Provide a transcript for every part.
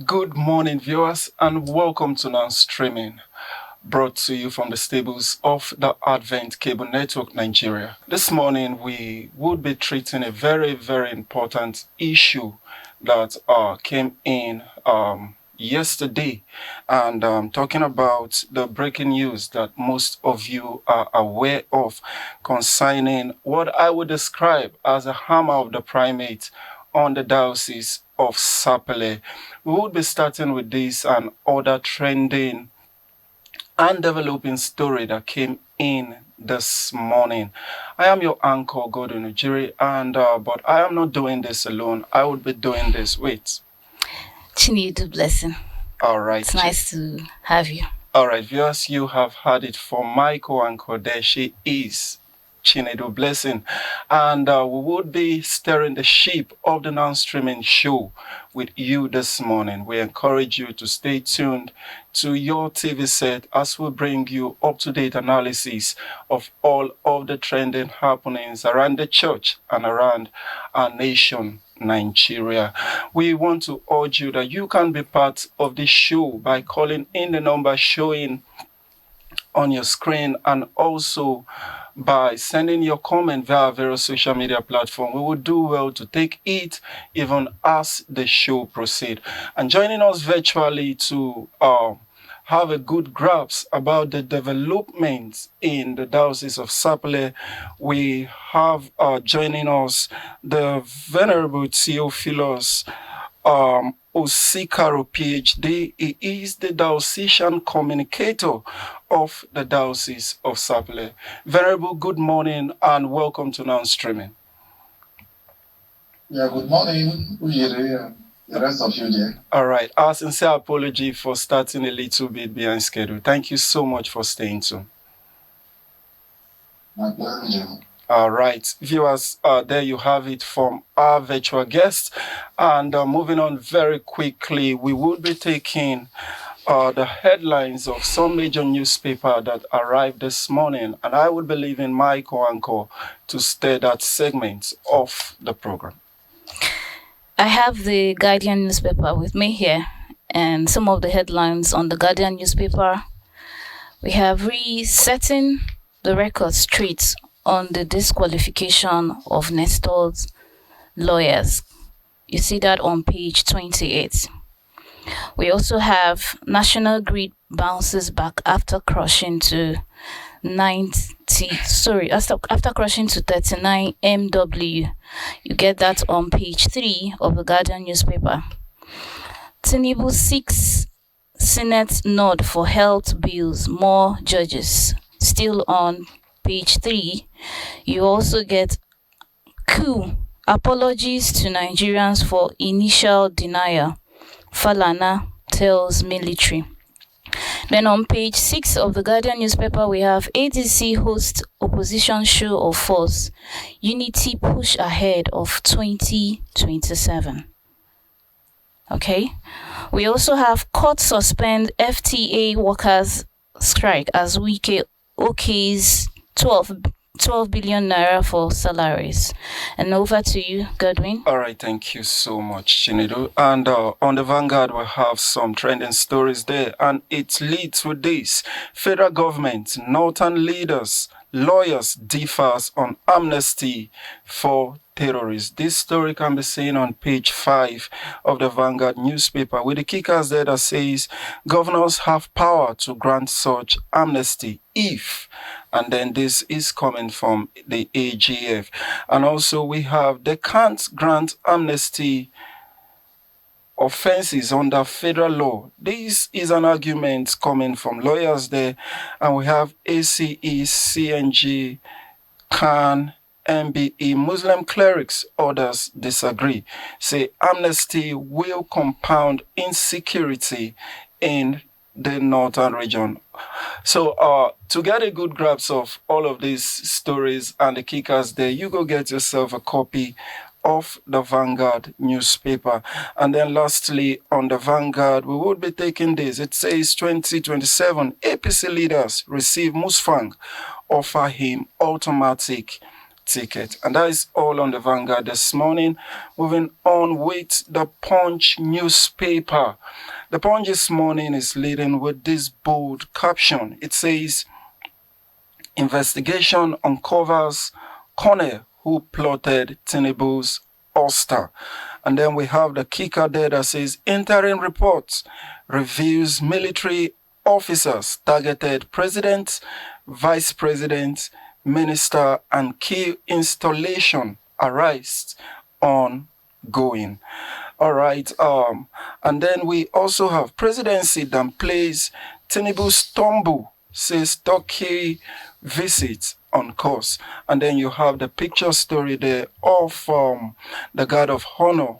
Good morning, viewers, and welcome to Now Streaming, brought to you from the stables of the Advent Cable Network Nigeria. This morning, we would be treating a very, very important issue that came in yesterday, and talking about the breaking news that most of you are aware of concerning what I would describe as a hammer of the primate on the Diocese of Sapele. We will be starting with this and other trending and developing story that came in this morning. I am your anchor, Gordon Ujiri, and but I am not doing this alone. I will be doing this with Chinedu Blessing. All right. It's nice to have you. All right, viewers, you have heard it from my co-anchor there. She is Chinedu Blessing, and we would be steering the ship of the non-streaming show with you this morning. We encourage you to stay tuned to your TV set as we bring you up-to-date analysis of all of the trending happenings around the church and around our nation, Nigeria. We want to urge you that you can be part of the show by calling in the number showing on your screen, and also by sending your comment via various social media platforms. We would do well to take it even as the show proceeds. And joining us virtually to have a good grasp about the developments in the Diocese of Sapele, we have joining us the Venerable Theophilus Osikaro, PhD. He is the diocesan communicator of the Diocese of Sapele. Venerable, good morning and welcome to Now Streaming. Yeah, good morning, Ujiri, the rest of you there. All right, our sincere apology for starting a little bit behind schedule. Thank you so much for staying tuned. My pleasure. All right, viewers, there you have it from our virtual guest. And moving on very quickly, we will be taking the headlines of some major newspaper that arrived this morning, and I will be leaving my co-anchor to steer that segment of the program. I have the Guardian newspaper with me here, and some of the headlines on the Guardian newspaper. We have resetting the record straight on the disqualification of Nestor's lawyers. You see that on page 28. We also have National Grid bounces back after crushing to after crushing to 39 MW. You get that on page 3 of the Guardian newspaper. Tinubu seeks Senate nod for health bills, more judges. Still on page 3, you also get coup, apologies to Nigerians for initial denial. Falana tells military. Then on page 6 of the Guardian newspaper, we have ADC host opposition show of force. Unity push ahead of 2027. Okay. We also have court suspend FTA workers strike as Wike OK's 12 billion naira for salaries. And over to you, Godwin. All right, thank you so much, Chinedu. And on the Vanguard, we have some trending stories there, and it leads with this. Federal government, northern leaders, lawyers differs on amnesty for terrorists. This story can be seen on page 5 of the Vanguard newspaper, with the kickers there that says governors have power to grant such amnesty if, and then this is coming from the AGF. And also we have they can't grant amnesty offenses under federal law. This is an argument coming from lawyers there. And we have ACE, CNG, CAN, MBE, Muslim clerics, others disagree. Say amnesty will compound insecurity in the northern region. So to get a good grasp of all of these stories and the kickers there, you go get yourself a copy of the Vanguard newspaper. And then lastly, on the Vanguard, we will be taking this. It says 2027 APC leaders receive Musfang, offer him automatic ticket. And that is all on the Vanguard this morning. Moving on with the Punch newspaper. The Punch this morning is leading with this bold caption. It says, investigation uncovers Colonel who plotted Tinubu's ouster. And then we have the kicker there that says, interim reports reveals military officers targeted president, vice president, minister, and key installation arrests ongoing. All right. And then we also have presidency downplays Tinubu's tumble, says Turkey visit on course. And then you have the picture story there of the guard of honor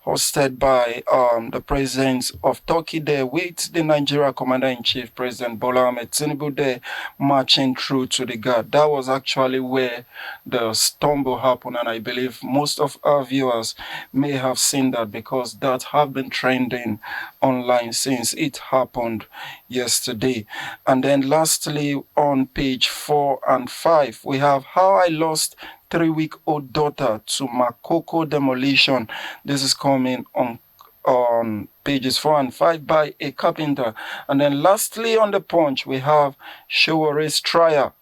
hosted by the president of Turkey there with the Nigeria Commander-in-Chief, President Bola Ahmed Tinubu there marching through to the guard. That was actually where the stumble happened, and I believe most of our viewers may have seen that because that have been trending online since it happened yesterday. And then lastly, on page 4 and 5, we have how I lost 3-week-old daughter to Makoko demolition. This is coming on pages 4 and 5 by a carpenter. And then lastly on the Punch, we have Showore's trial.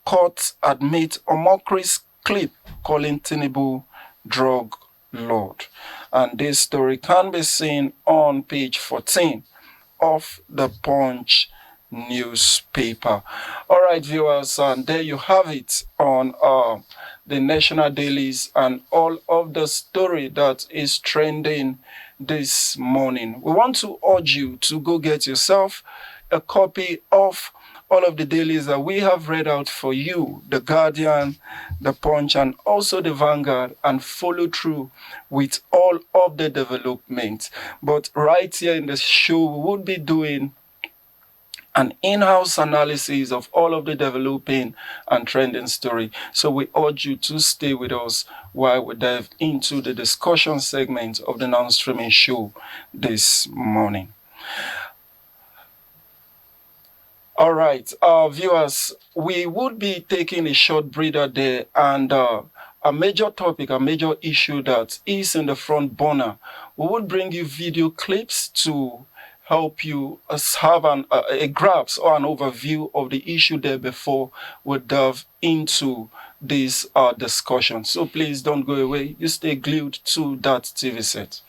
Courts admit Omokri's clip calling Tinubu drug lord. And this story can be seen on page 14 of the Punch newspaper. All right, viewers, and there you have it on the national dailies and all of the story that is trending this morning. We want to urge you to go get yourself a copy of all of the dailies that we have read out for you, The Guardian, The Punch, and also The Vanguard, and follow through with all of the development. But right here in the show, we would be doing an in-house analysis of all of the developing and trending story. So we urge you to stay with us while we dive into the discussion segment of the non-streaming show this morning. All right, viewers, we would be taking a short breather there, and a major topic, a major issue that is in the front burner. We would bring you video clips to help you have a grasp or an overview of the issue there before we delve into this discussion. So please don't go away. You stay glued to that TV set.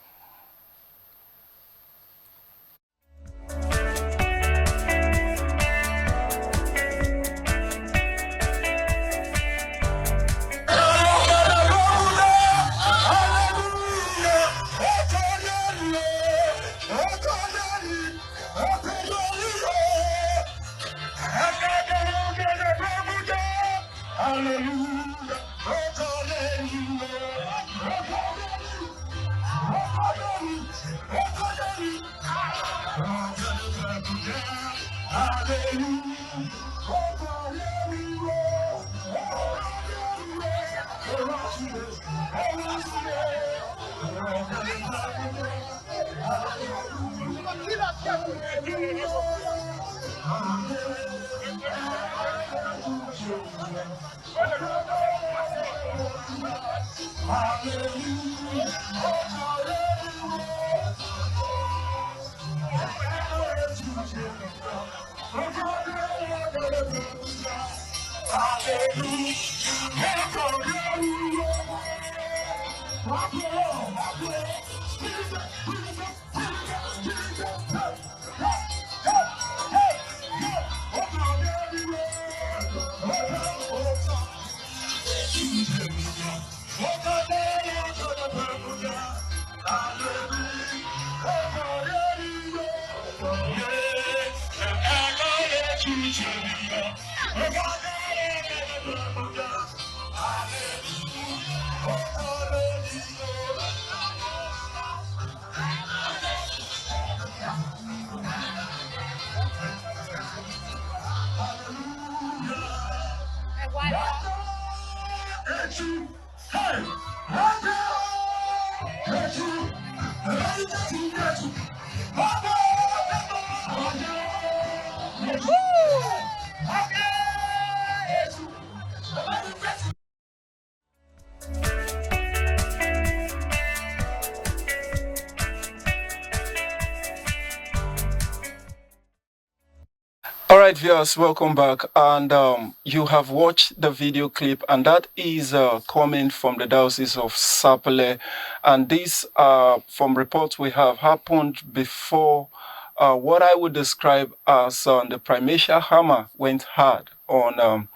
right, viewers, welcome back. And you have watched the video clip, and that is coming from the Diocese of Sapele. And this, from reports we have, happened before what I would describe as the primatial hammer went hard on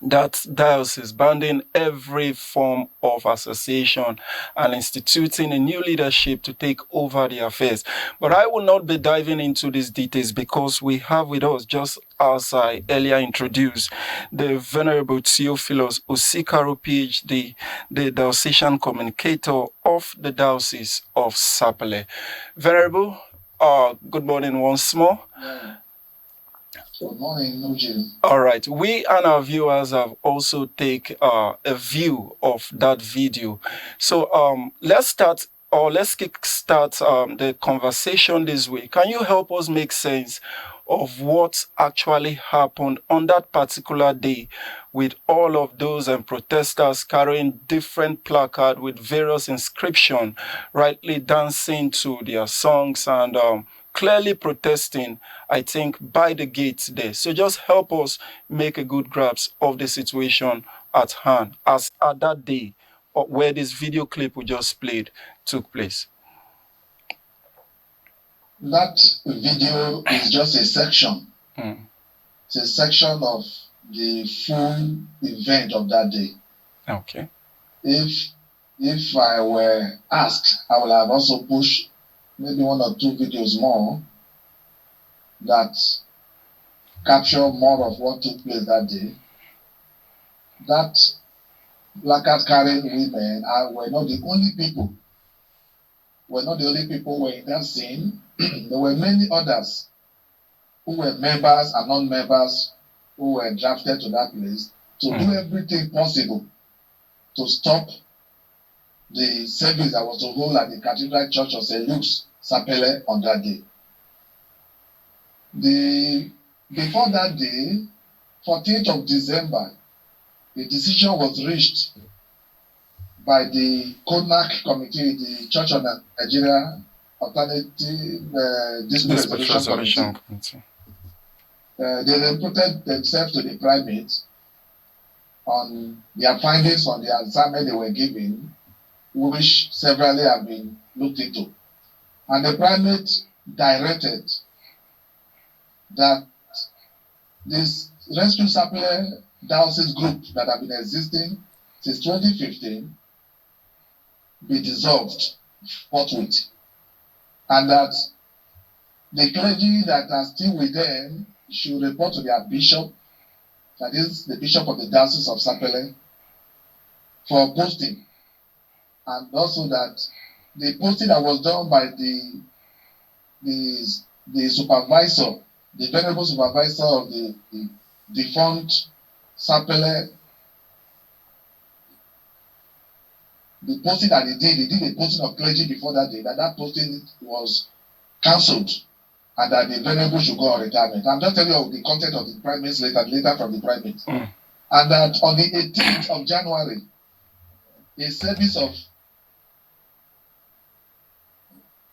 that diocese, banning every form of association and instituting a new leadership to take over the affairs. But I will not be diving into these details because we have with us, just as I earlier introduced, the Venerable Theophilus Osikaru, PhD, the diocesan communicator of the Diocese of Sapele. Venerable, good morning once more. Yeah. Good morning, Nujin. All right. We and our viewers have also take a view of that video. So let's kickstart the conversation this way. Can you help us make sense of what actually happened on that particular day with all of those protesters carrying different placards with various inscriptions, rightly dancing to their songs and clearly protesting, I think, by the gates there. So just help us make a good grasp of the situation at hand as at that day where this video clip we just played took place. That video is just a section. It's a section of the full event of that day. Okay. If I were asked, I would have also pushed maybe one or two videos more that capture more of what took place that day. That placard carrying women were not the only people. Were not the only people who were in that scene. There were many others who were members and non-members who were drafted to that place to do everything possible to stop the service that was to hold at the Cathedral Church of St. Luke's, Sapele, on that day. Before that day, 14th of December, a decision was reached by the CONAC Committee, the Church of Nigeria Alternative Dispute Resolution Committee. They reported themselves to the primate on their findings on the assignment they were given, which severally have been looked into. And the primate directed that this Rescue Sapele Diocese group that have been existing since 2015 be dissolved forthwith, and that the clergy that are still with them should report to their bishop, that is the bishop of the Diocese of Sapele, for posting, and also that the posting that was done by the supervisor, the venerable supervisor of the defunct Sapele, the posting that he did a posting of clergy before that day, that posting was cancelled and that the venerable should go on retirement. I'm just telling you the content of the primates later from the primates. And that on the 18th of January, a service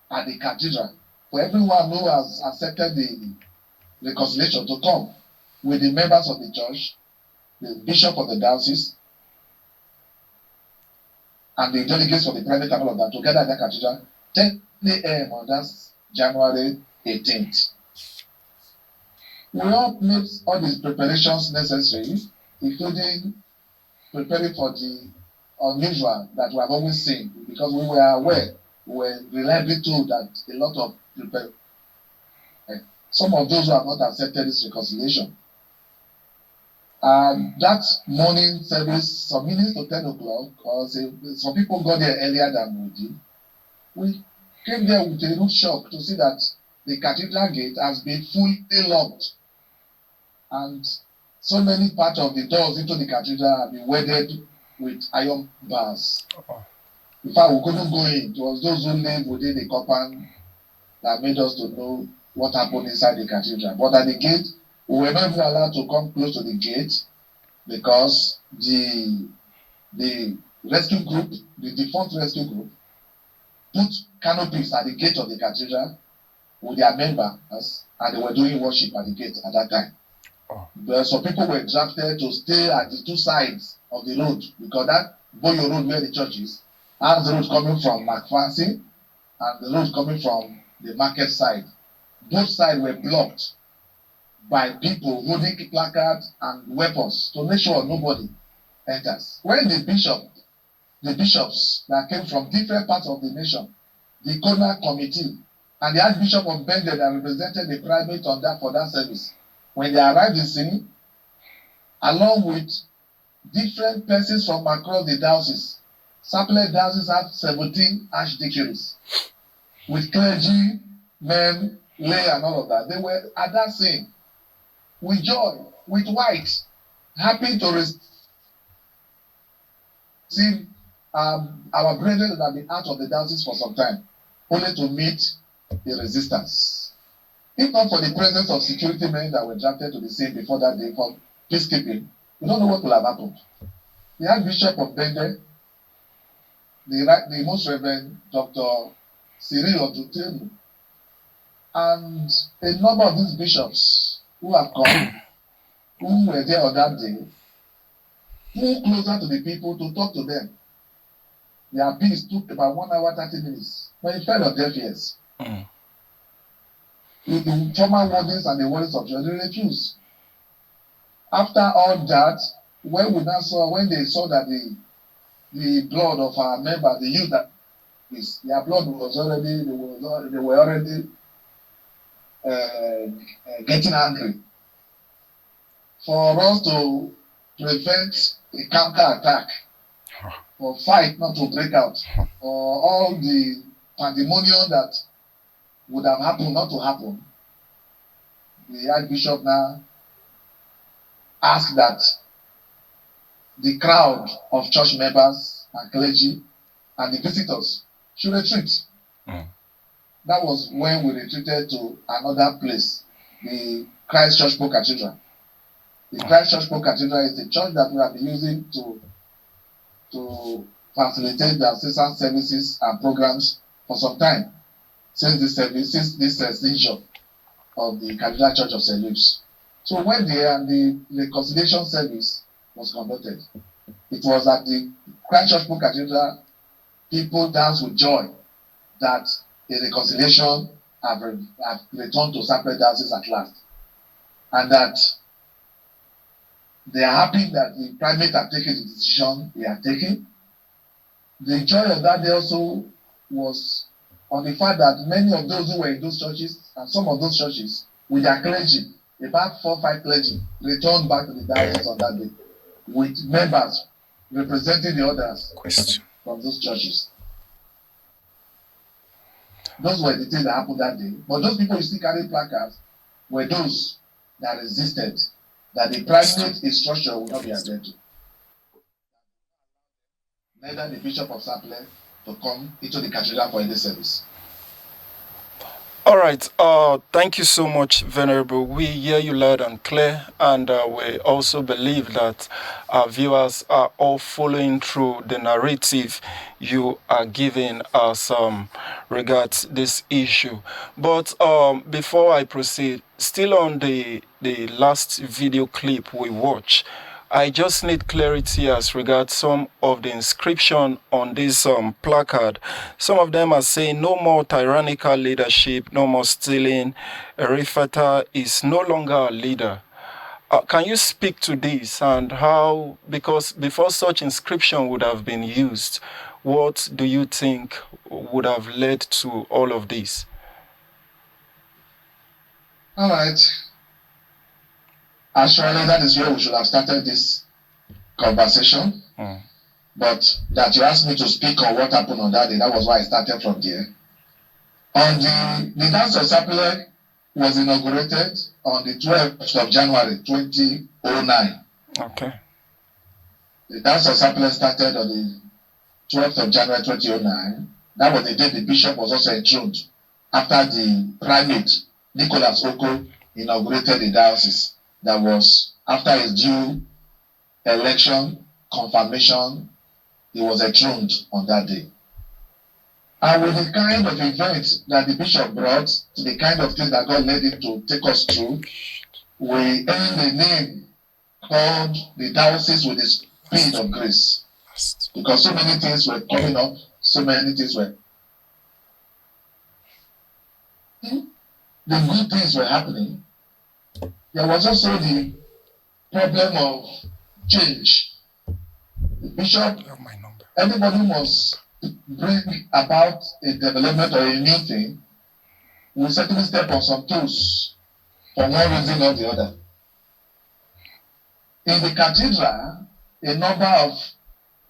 at the cathedral for everyone who has accepted the reconciliation to come with the members of the church, the bishop of the diocese, and the delegates for the private and all of that together at the cathedral, 10 a.m. on that January 18th. We all made all these preparations necessary, including preparing for the unusual that we have always seen, because we were aware, we were reliably told that a lot of some of those who have not accepted this reconciliation. That morning service, some minutes to 10 o'clock, or some people got there earlier than we did. We came there with a real shock to see that the cathedral gate has been fully locked, and so many parts of the doors into the cathedral have been welded with iron bars. In fact, we couldn't go in. It was those who live within the compound that made us to know what happened inside the cathedral. But at the gate, we were not even allowed to come close to the gate because the rescue group, the defunct rescue group, put canopies at the gate of the cathedral with their members, and they were doing worship at the gate at that time. But some people were drafted to stay at the two sides of the road, because that Boyo Road where the church is has the road coming from McFancy and the road coming from the market side. Both sides were blocked by people holding placards and weapons to make sure nobody enters. When the bishops that came from different parts of the nation, the Kona committee, and the Archbishop of Bendel that represented the primate on that for that service, when they arrived in scene, along with different persons from across the diocese, Satellite Diocese had 17 archdeaconries, with clergy, men, lay, and all of that. They were at that scene with joy, with white, happy to receive our brethren that have been out of the diocese for some time, only to meet the resistance. If not for the presence of security men that were drafted to the scene before that day for peacekeeping, we don't know what will have happened. The Archbishop of Bende, the Most Reverend Dr. Cyril Otutemu, and a number of these bishops who have come, who were there on that day, moved closer to the people to talk to them. Their peace took about 1 hour, 30 minutes, but it fell on deaf ears. With the former wordings and the words of church, they refused. After all that, when they saw that the blood of our members, the youth that is, their blood was already, they were already getting angry. For us to prevent a counter attack, or fight not to break out, or all the pandemonium that would have happened not to happen, the Archbishop now asked that the crowd of church members and clergy and the visitors should retreat. That was when we retreated to another place, the Christ Church Pool Cathedral. The Christ Church Pool Cathedral is the church that we have been using to facilitate the assistance services and programs for some time, since this seizure of the Cathedral Church of St. Luke's. So when the reconciliation service was conducted, it was at the Christ Church Pool Cathedral, people danced with joy that the reconciliation have returned to Satellite Diocese at last, and that they are happy that the primate have taken the decision they are taking. The joy of that day also was on the fact that many of those who were in those churches, and some of those churches, with their clergy, about 4 or 5 clergy, returned back to the diocese on that day, with members representing the others from those churches. Those were the things that happened that day. But those people who still carry placards were those that resisted, that the primate instruction would not be adhered to. Neither the Bishop of Sapele to come into the cathedral for any service. All right. Thank you so much, Venerable. We hear you loud and clear, and we also believe that our viewers are all following through the narrative you are giving us regards this issue. But before I proceed, still on the last video clip we watched, I just need clarity as regards some of the inscription on this placard. Some of them are saying no more tyrannical leadership, no more stealing. Erifata is no longer a leader. Can you speak to this and how, because before such inscription would have been used, what do you think would have led to all of this? All right. Actually, that is where we should have started this conversation. But that you asked me to speak on what happened on that day, that was why I started from there. On the dance of Sapele was inaugurated on the 12th of January 2009. Okay. The dance of Sapele started on the 12th of January 2009. That was the day the bishop was also enthroned after the primate, Nicholas Oko, inaugurated the diocese. That was after his due election, confirmation, he was enthroned on that day. And with the kind of event that the bishop brought, the kind of thing that God led him to take us through, we earned a name called the diocese with the speed of grace. Because so many things were coming up, so many things were. The good things were happening. There was also the problem of change. The bishop, everybody must bring about a development or a new thing. We certainly step on some toes for one reason or the other. In the cathedral, a number of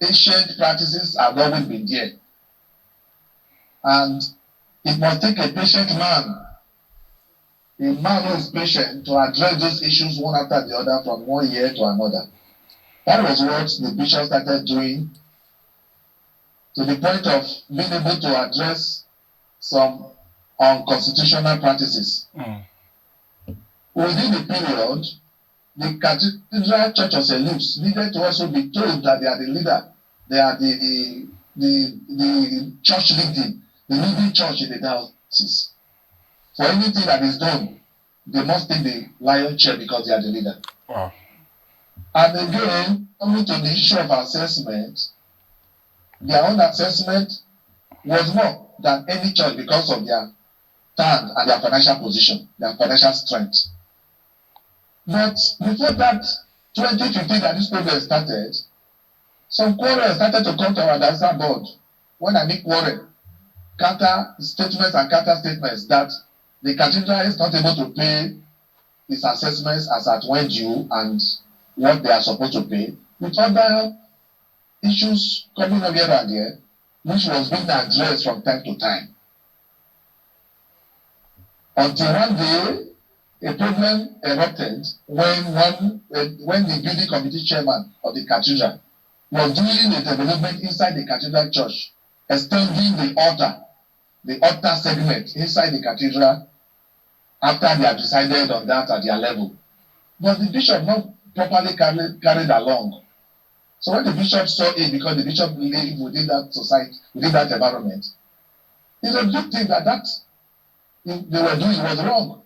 ancient practices have always been there. And it must take a patient man, a man who is patient, to address those issues one after the other from one year to another. That was what the bishop started doing, to the point of being able to address some unconstitutional practices. Within the period, the Cathedral Church of St. Luke's needed to also be told that they are the leader, they are the church leading, the leading church in the diocese. For anything that is done, they must take the lion's share because they are the leader. Wow. And again, coming to the issue of assessment, their own assessment was more than any church because of their stand and their financial position, their financial strength. But before that 2015 that this program started, some quarrels started to come to our diocese board. When I mean quarrel, counter statements and counter statements that the cathedral is not able to pay its assessments as at when due and what they are supposed to pay, with other issues coming up here and there, which was being addressed from time to time. Until one day, a problem erupted when the building committee chairman of the cathedral was doing a development inside the cathedral church, extending the altar segment inside the cathedral after they have decided on that at their level. But the bishop not properly carried along. So when the bishop saw it, because the bishop lived within that society, within that environment, it's a good thing that they were doing was wrong.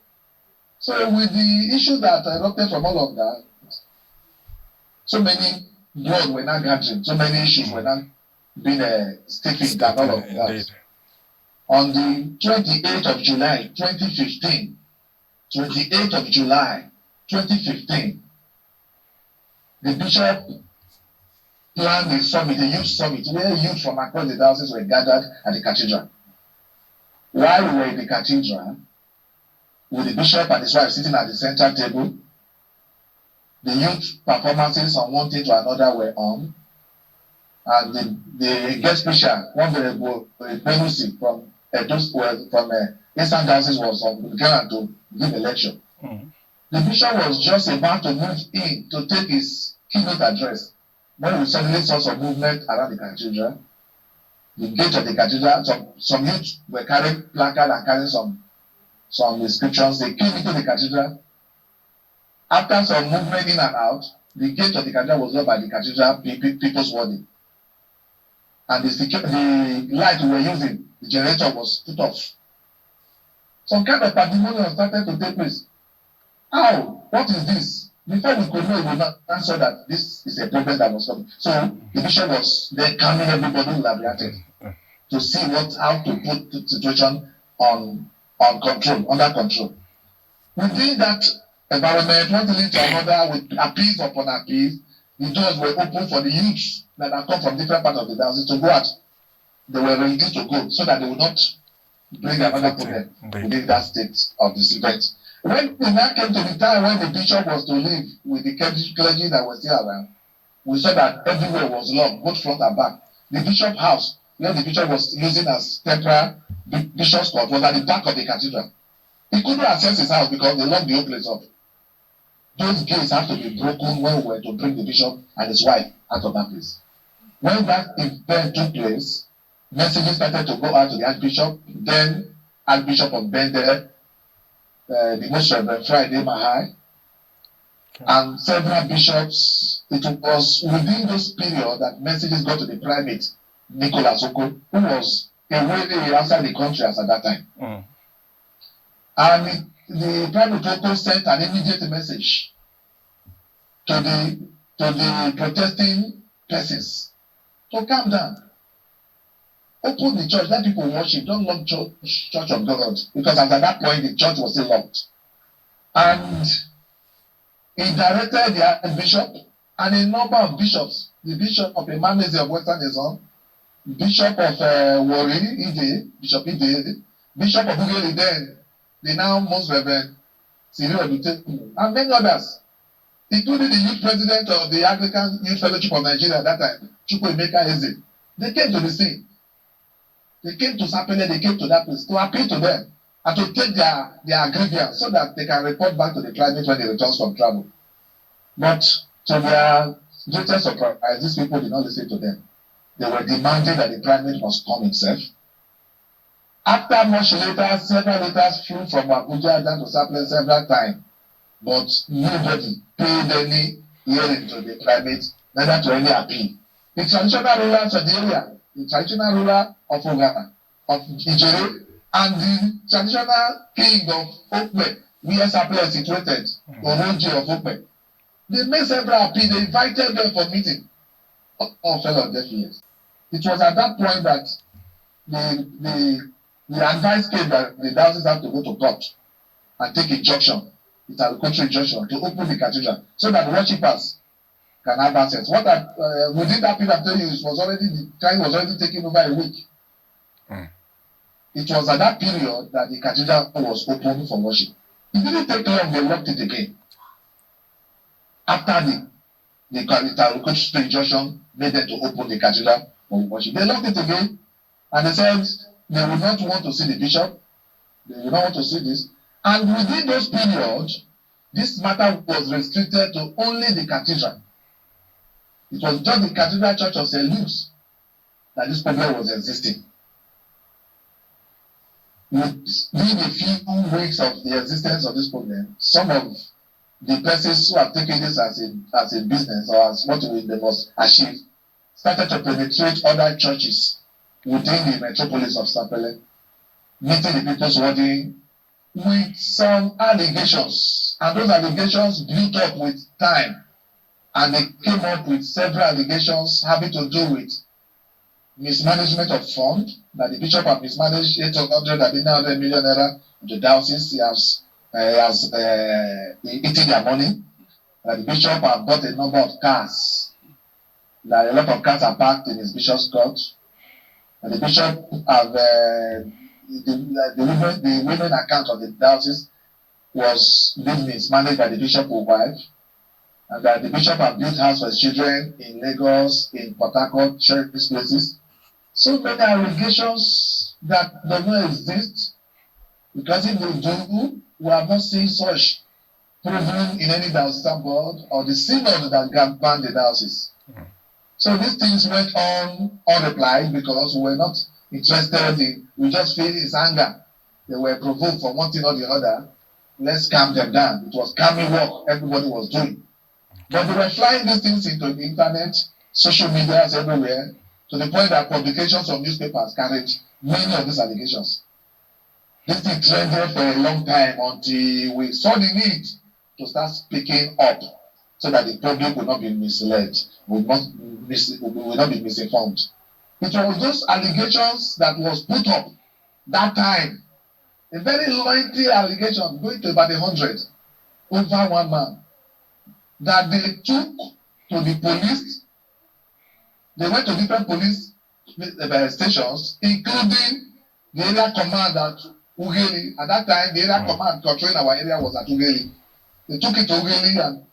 So with the issue that erupted from all of that, so many blood were not gathering, so many issues were not being sticking and all of that. Indeed. On the 28th of July 2015, 28th of July 2015, the bishop planned a summit, a youth summit, where youth from across the diocese were gathered at the cathedral. While we were in the cathedral, with the bishop and his wife sitting at the central table, the youth performances on one thing to another were on, and the guest preacher, one venerable Benusi from Eastern Diocese was on the ground to give a lecture. The bishop was just about to move in to take his keynote address when we suddenly saw some movement around the cathedral. The gate of the cathedral, some youth were carrying placard and carrying some inscriptions. They came into the cathedral. After some movement in and out, the gate of the cathedral was locked by the cathedral people's warden. And the light we were using, the generator was put off. Some kind of pandemonium started to take place. How? What is this? Before we could know, we would not answer that this is a problem that was coming. So the bishop was there calming everybody who had reacted to see how to put the situation under control. Within that environment, one thing to another, with appeals upon appeals, the doors were open for the youths that had come from different parts of the diocese to go out. They were released to go so that they would not bring another problem within that state of this event. When it now came to the time when the bishop was to leave with the clergy that was still around, we saw that everywhere was locked, both front and back. The bishop house, where the bishop was using as temporary bishop's court, was at the back of the cathedral. He couldn't access his house because they locked the whole place up. Those gates have to be broken when we were to bring the bishop and his wife out of that place. When that event took place, messages started to go out to the Archbishop, then Archbishop of Bender, the Most Reverend Friday Mahai, and several bishops. It was within this period that messages got to the primate, Nicholas Oko, who was away outside the country as at that time. And the prime protocol sent an immediate message to the protesting persons to calm down. Open the church, let people worship, don't lock church of God. Because at that point the church was still locked. And he directed the archbishop and a number of bishops, the bishop of Emmanuel of Western Ezon, bishop of Warri, Ide, Bishop Ide, bishop of Ugeli then, the now most reverend Cyril Oduteku, and many others, including the youth president of the Anglican Youth Fellowship of Nigeria at that time, Chukwuemeka Eze. They came to the scene. They came to Sapele, they came to that place to appeal to them and to take their grievance so that they can report back to the climate when they return from travel. But to their greatest surprise, these people did not listen to them. They were demanding that the primate must come himself. After much later, several letters flew from Abuja down to Sapele several times, but nobody paid any hearing to the primate, neither to any appeal. The traditional rulers of the area, the traditional ruler of Ogana, of Ijere, and the traditional king of Okpe, where Sapele is situated, Oronji of Okpe, they made several appeals. They invited them for meeting. All fell on deaf ears. It was at that point that the advice came that the diocese have to go to court and take injunction, it's a country injunction, to open the cathedral so that worshippers can have access. What within that period I'm telling you, the time was already taking over a week. It was at that period that the cathedral was opened for worship. It didn't take long, they locked it again. After the country injunction made them to open the cathedral for worship. They locked it again, and they said they would not want to see the bishop, they would not want to see this. And within those periods, this matter was restricted to only the cathedral. It was just the Cathedral Church of St. Luke's that this problem was existing. Within a few weeks of the existence of this problem, some of the persons who have taken this as a business or as what they must achieve started to penetrate other churches within the metropolis of Sapele, meeting the people's wording with some allegations. And those allegations built up with time. And they came up with several allegations having to do with mismanagement of funds, that the bishop has mismanaged 800 and 900 million naira of the diocese. He has eaten their money. That the bishop has bought a number of cars. That a lot of cars are parked in his bishop's court. And the bishop have the women account of the diocese was being mismanaged by the bishop's wife. And that the bishop have built house for his children in Lagos, in Port Harcourt, these places. So many allegations that do not exist, because if they do, we have not seen such proven in any diocesan board or the synod that can ban the diocese. So these things went on unreplied because we were not interested in, we just feel his anger. They were provoked for one thing or the other. Let's calm them down. It was calming work everybody was doing. But they were flying these things into the internet, social media everywhere, to the point that publications of newspapers carried many of these allegations. This thing trended for a long time until we saw the need to start speaking up so that the public would not be misled, would not be misinformed. It was those allegations that was put up that time. A very lengthy allegation, going to about 100, over one man, that they took to the police. They went to different police stations, including the area command at Ugeli. At that time, the area command controlling our area was at Ugeli. They took it to Ugeli and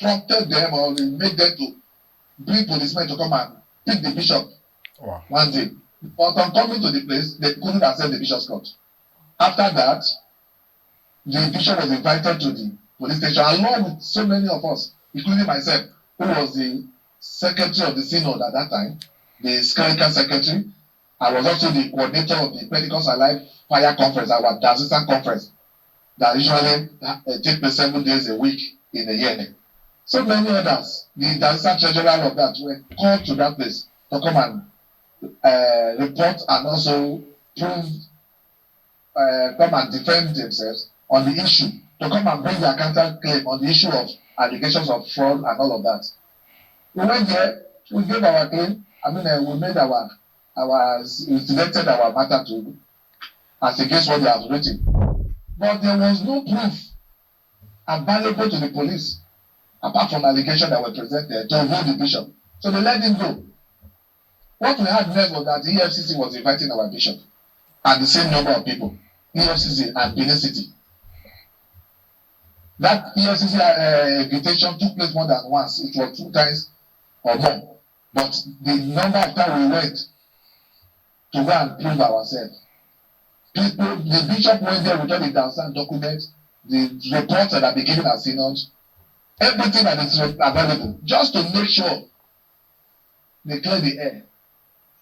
prompted them or they made them to bring policemen to come and pick the bishop one day. But on coming to the place, they couldn't accept the bishop's court. After that, the bishop was invited to the police station along with so many of us, including myself, who was the secretary of the synod at that time, the clerical secretary. I was also the coordinator of the Pentecost Alive Fire Conference, our diocesan conference, that usually takes place 7 days a week in a year. So many others, the diocesan treasurer of that, were called to that place to come and report and also prove, come and defend themselves on the issue, to come and bring their counter claim on the issue of allegations of fraud and all of that. We went there, we gave our claim, we made we selected our matter to as against what they have written. But there was no proof available to the police apart from allegations that were presented to hold the bishop. So they let him go. What we had next was that the EFCC was inviting our bishop and the same number of people, EFCC and Benin City. That EFCC invitation took place more than once. It was 2 times or more. But the number of times we went to go and prove ourselves, the bishop went there with all the Intelsat documents, the reports that are beginning at synod, everything that is available, just to make sure they clear the air.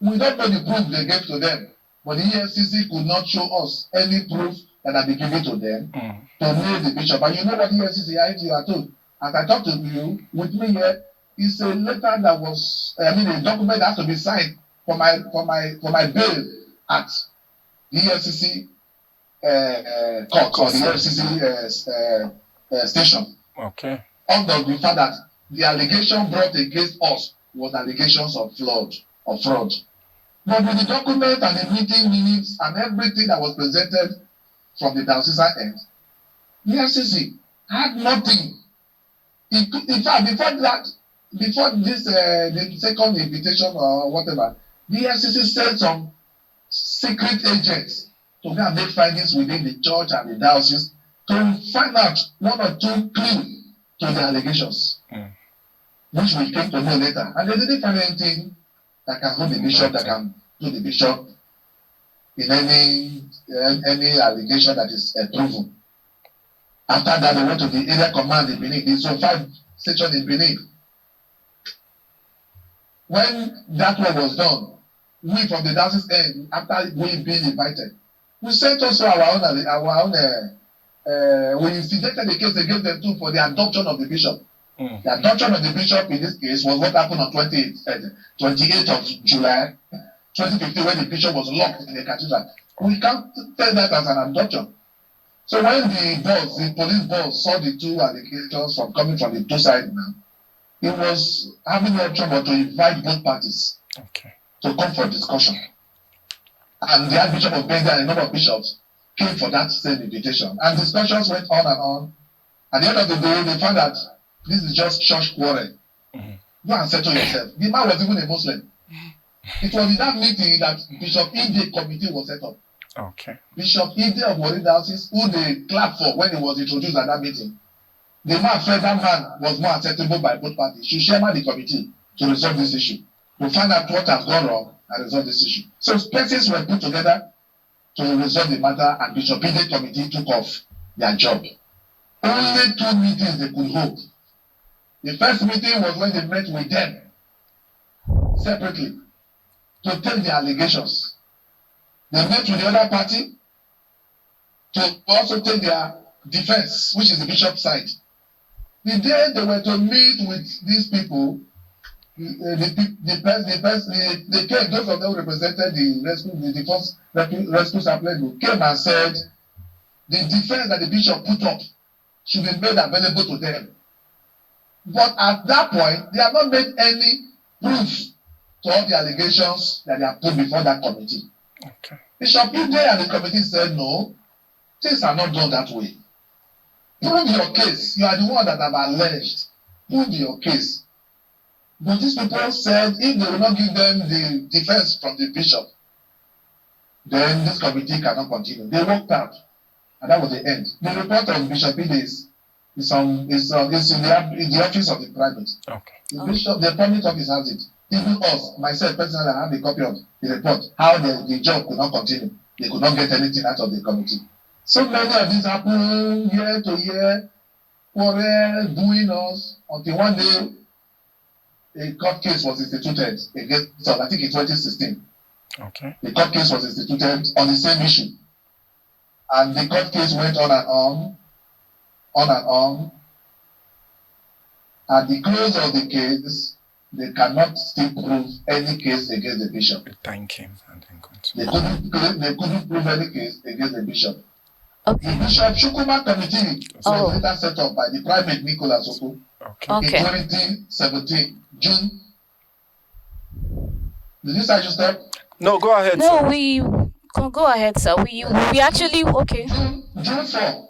We don't know the proof they gave to them, but the EFCC could not show us any proof that had been given to them to nail the bishop. And you know what EFCC, you are told, as I talked to you, with me here, it's a letter that was, a document that has to be signed for my bail at the EFCC court or the EFCC station. Okay. Under the fact that the allegation brought against us was allegations of fraud. But with the document and the meeting minutes and everything that was presented from the diocesan end, the EFCC had nothing. In fact, before this, the second invitation or whatever, the EFCC sent some secret agents to go and make findings within the church and the diocese to find out 1 or 2 clues to the allegations, which we came to know later. And they didn't find anything that can hold the bishop, that can do the bishop in any allegation that is proven. After that, they went to the area command in Benin. There's 5 stations in Benin. When that one was done, we from the diocese end, after we being invited, we sent also our own we instigated the case against them too for the adoption of the bishop. The adoption of the bishop in this case was what happened on 28th of July 2015 when the bishop was locked in the cathedral. We can't tell that as an adoption. So when the police boss saw the 2 allegations coming from the 2 sides now, he was having the option but to invite both parties to come for discussion. And the Archbishop of Bengal and a number of bishops came for that same invitation. And discussions went on and on. At the end of the day, they found that this is just church quarrel. Go and settle yourself. The man was even a Muslim. It was in that meeting that Bishop Ide committee was set up. Bishop Ide of Warri Diocese, who they clapped for when he was introduced at that meeting. The man felt that man was more acceptable by both parties. She chairman the committee to resolve this issue, to find out what has gone wrong and resolve this issue. So persons were put together to resolve the matter, and Bishop Ide committee took off their job. Only 2 meetings they could hold. The first meeting was when they met with them separately to take the allegations. They met with the other party to also take their defense, which is the bishop's side. The day they were to meet with these people, they came, those of them who represented the first rescue supply group came and said the defense that the bishop put up should be made available to them. But at that point, they have not made any proof to all the allegations that they have put before that committee. Bishop Ide and the committee said, no, things are not done that way. Prove your case. You are the one that have alleged. Prove your case. But these people said if they will not give them the defense from the bishop, then this committee cannot continue. They walked out. And that was the end. The report of Bishop Ide is in the office of the private. The public office has it. Even us, myself personally, I have a copy of the report, how the job could not continue. They could not get anything out of the committee. So many of these happen year to year, quarrel, doing us, until one day a court case was instituted against us, I think in 2016. The court case was instituted on the same issue. And the court case went on and on. At the close of the case, they cannot still prove any case against the bishop. Thank him and then continue. They couldn't prove any case against the bishop. Okay. The Bishop Chukwuma Committee was later set up by the Primate Nicholas Oko in 2017, June. Did you say you stop? No, go ahead. No, sir. we can go ahead, sir. We actually okay. June 4,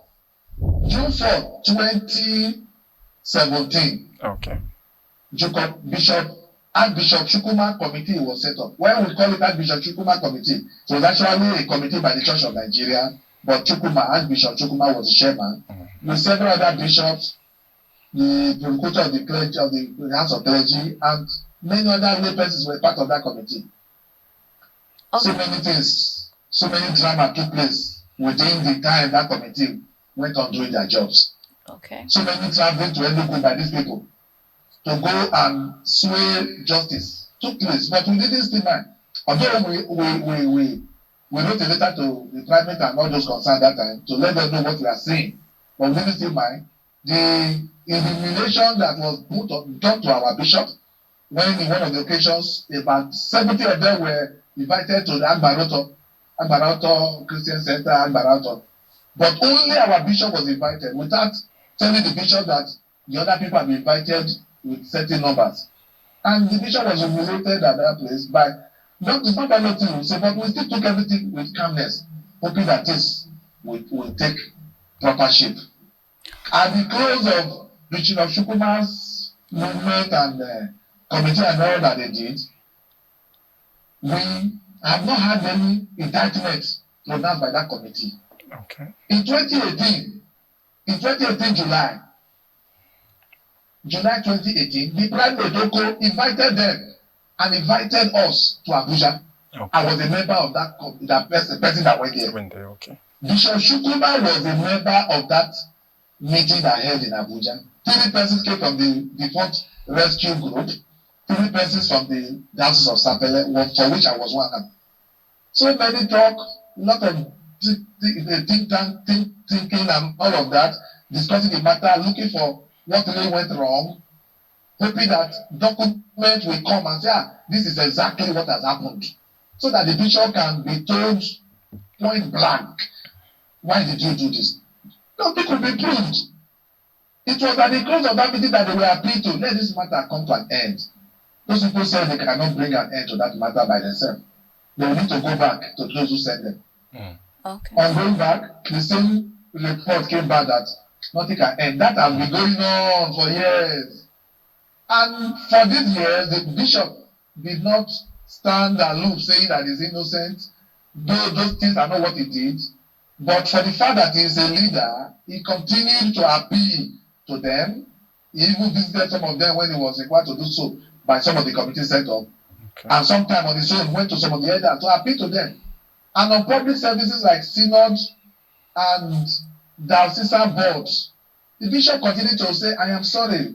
2017. Okay. Archbishop Chukwuma Committee was set up. When we call it Archbishop Chukwuma Committee, it was actually a committee by the Church of Nigeria, but Archbishop Chukwuma was the chairman, with several other bishops, the procurator of the clergy, of the House of Clergy, and many other lay persons were part of that committee. Okay. So many things, so many drama took place within the time that committee went on doing their jobs. Okay. So many traveling to Enugu by these people to go and sway justice took place, but we didn't still mind. Although we wrote a letter to the Primate and all those concerned that time to let them know what we are saying, but we didn't still mind. The illumination that was done to our bishop, when in one of the occasions, about 70 of them were invited to the Agbaroto Christian Center, Agbaroto. But only our bishop was invited, without telling the bishop that the other people have been invited with certain numbers. And the bishop was humiliated at that place by, it's not by nothing we say, but we still took everything with calmness, hoping that this will take proper shape. At the close of Bishop Chukwuma's movement and committee and all that they did, we have not had any indictment pronounced by that committee. Okay. In 2018 July 2018, the Primate Oko invited them and invited us to Abuja. Okay. I was a member of that person that went there. Okay. Bishop Chukwuma was a member of that meeting that held in Abuja. 3 persons came from the defunct rescue group, 3 persons from the Diocese of Sapele, for which I was one. So many talk, a lot of thinking and all of that, discussing the matter, looking for what really went wrong, hoping that document will come and say, this is exactly what has happened, so that the bishop can be told point blank, why did you do this? Nothing could be proved. It was at the close of that meeting that they were appealed to, let this matter come to an end. Those people said they cannot bring an end to that matter by themselves. They will need to go back to those who sent them. Okay. On going back, the same report came back that nothing can end. That has been going on for years. And for these years, the bishop did not stand aloof saying that he's innocent. Those things are not what he did. But for the fact that he is a leader, he continued to appeal to them. He even visited some of them when he was required to do so by some of the committees set up. Okay. And sometime on his own went to some of the elders to appeal to them. And on public services like synod and diocesan boards, the bishop continued to say, I am sorry.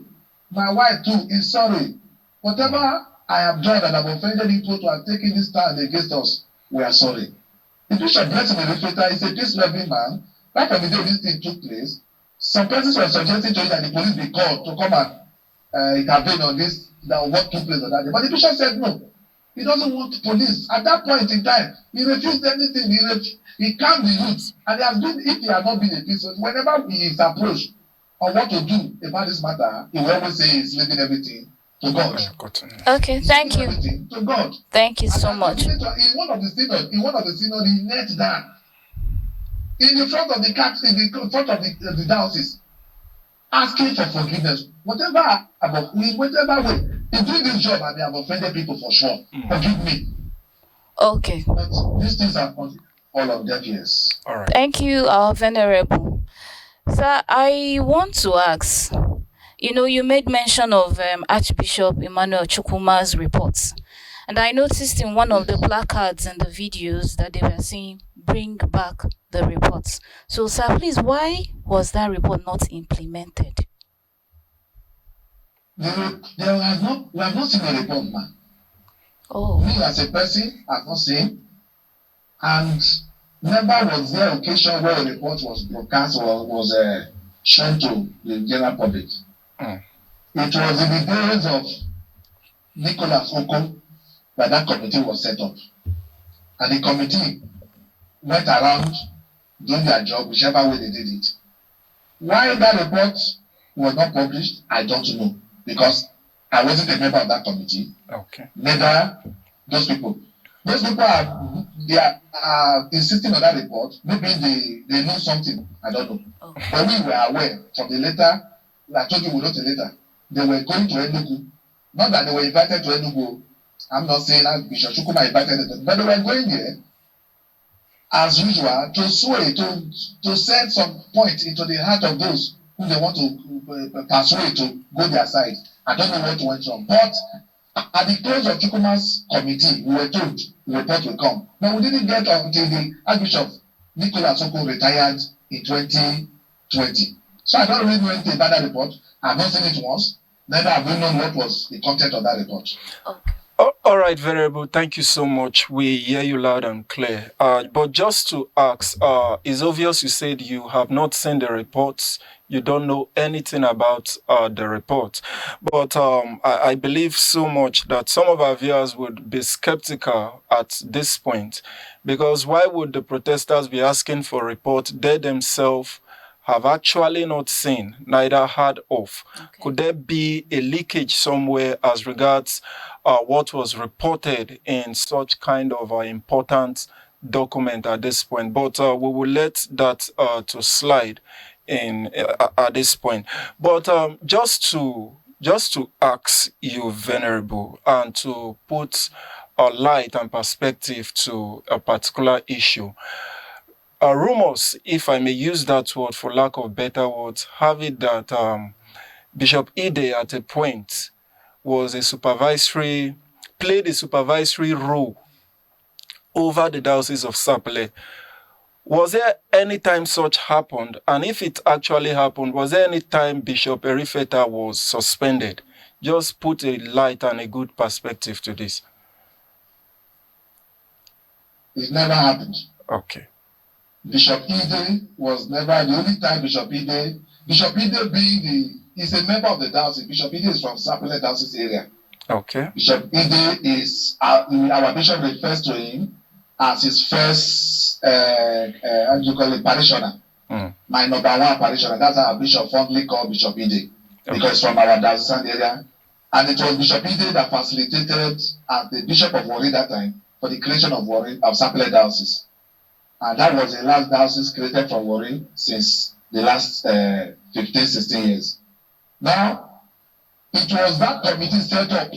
My wife too is sorry. Whatever I have done and have offended people to have taken this stand against us, we are sorry. The bishop, blessed in the reflector, is a peace-loving man. Right from the day this thing took place, some persons were suggesting to him that the police be called to come and intervene on this, what took place on that day. But the bishop said no. He doesn't want police. At that point in time, he refused anything. He calmed the youth. And he has been, if he had not been a peace, whenever he is approached on what to do about this matter, he will always say he's leaving everything to God. Okay, thank you. To God. Thank you so much. In one of the synod, he knelt down in the front of the the diocese, asking for forgiveness. Whatever way, in doing this job, I may have offended people for sure. Forgive me. Okay. But these things are all of deaf ears. All right. Thank you, our venerable. Sir, I want to ask, you made mention of Archbishop Emmanuel Chukwuma's reports. And I noticed in one of the placards and the videos that they were saying, bring back the reports. So, sir, please, why was that report not implemented? We have not seen a report, man. Oh. Me as a person have not seen. And never was there occasion where a report was broadcast or was shown to the general public. It was in the days of Nicholas Oko, that that committee was set up. And the committee went around doing their job, whichever way they did it. Why that report was not published, I don't know. Because I wasn't a member of that committee. Okay. Neither those people. Those people are insisting on that report. Maybe they know something. I don't know. Okay. But we were aware from the letter. I told you we wrote a letter. They were going to Enugu. Not that they were invited to Enugu. I'm not saying that Bishop Chukwuma invited them, but they were going there as usual to sway, to send some point into the heart of those who they want to persuade to go their side. I don't know what went wrong. But at the close of Chukwuma's committee, we were told the report will come. But we didn't get until the Archbishop Nicholas Oko retired in 2020. So I don't really know anything about that report. I've not seen it once. Neither have we known what was the content of that report. Okay. All right, Venerable, thank you so much. We hear you loud and clear. But just to ask, it's obvious you said you have not seen the reports. You don't know anything about the report. But I believe so much that some of our viewers would be skeptical at this point. Because why would the protesters be asking for a report they themselves have actually not seen, neither heard of? Okay. Could there be a leakage somewhere as regards what was reported in such kind of important document at this point? But we will let that to slide in at this point. But just to ask you, Venerable, and to put a light and perspective to a particular issue. Rumors, if I may use that word for lack of better words, have it that Bishop Ide at a point was played a supervisory role over the Diocese of Sapele. Was there any time such happened? And if it actually happened, was there any time Bishop Erifeta was suspended? Just put a light and a good perspective to this. It never happened. Okay. Bishop Ide was never the only time Bishop Ide being is a member of the diocese. Bishop Ide is from Sapele diocese area. Okay. Bishop Ide is our bishop refers to him as his first how do you call it, parishioner. My number one parishioner. That's our bishop fondly called Bishop Ide. Okay. Because from our diocesan area. And it was Bishop Ide that facilitated as the Bishop of Warri that time for the creation of Warri of Sapele diocese. And that was the last diocese created from Warri since the last 15, 16 years. Now, it was that committee set up.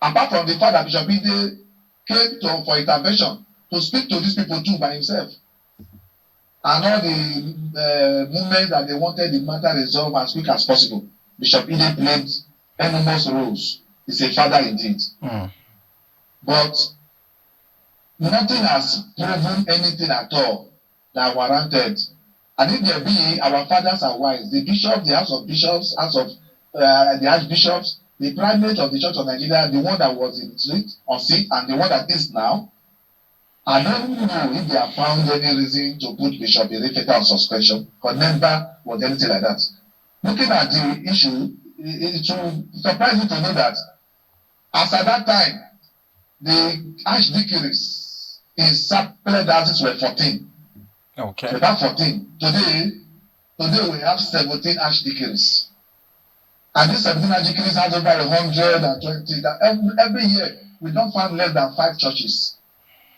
Apart from the fact that Bishop Ide came for intervention to speak to these people too by himself. And all the movements that they wanted the matter resolved as quick as possible. Bishop Ide played enormous roles. He's a father indeed. But nothing has proven anything at all that warranted. And if there be, our fathers are wise. The bishops, the House of Bishops, the Archbishops, the primate of the Church of Nigeria, the one that was on seat, and the one that is now, I don't know if they have found any reason to put Bishop Erifeta on suspension, because never was anything like that. Looking at the issue, it will surprise you to know that as at that time, the archdeaconries in Sapele diocese were 14. Okay. About 14. Today we have 17 archdeaconries. And these 17 archdeaconries has over 120. Every year, we don't find less than 5 churches.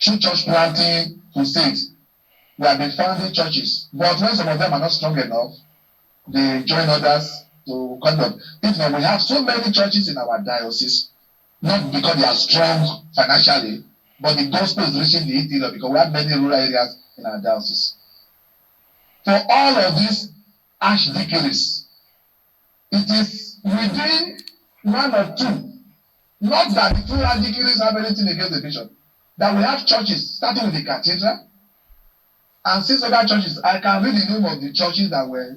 Through church planting crusades, we have been founding churches. But when some of them are not strong enough, they join others to kind of. If not, we have so many churches in our diocese, not because they are strong financially, but the gospel is reaching the interior because we have many rural areas in our diocese. For all of these archdeaconries, it is within 1 or 2. Not that the 2 archdeaconries have anything against the bishop. That we have churches, starting with the cathedral, and 6 other churches. I can read the name of the churches that were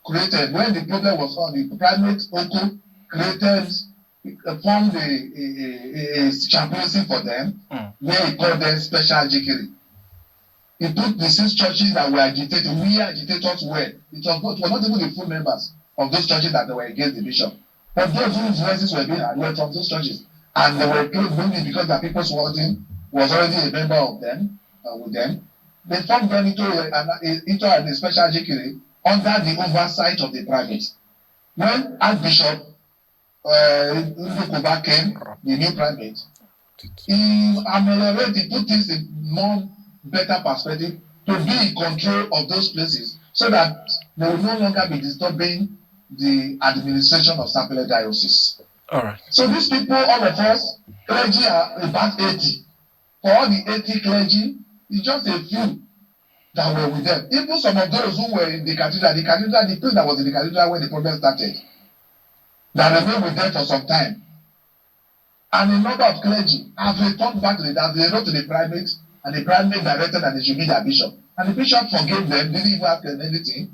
created when the problem was on. The primate Oko formed a chaplaincy for them, where he called them special archdeaconry. He put the 6 churches that were agitated, we agitators were. It was not even the full members of those churches that were against the bishop. But those whose voices were being heard were from those churches. And they were killed mainly because the people's warden was already a member of them, with them. They formed them into a special jikiri under the oversight of the private. When Archbishop Ndukuba came, the new private, he ameliorated, put things in more better perspective to be in control of those places so that they will no longer be disturbing the administration of Sapele Diocese. All right. So these people, all of us, clergy are about 80. For all the 80 clergy, it's just a few that were with them. Even some of those who were in the cathedral, the priest that was in the cathedral when the problem started, that remained with them for some time. And a number of clergy have returned back to they wrote to the primate, and the primate directed that they should be their bishop. And the bishop forgave them, didn't even ask them anything,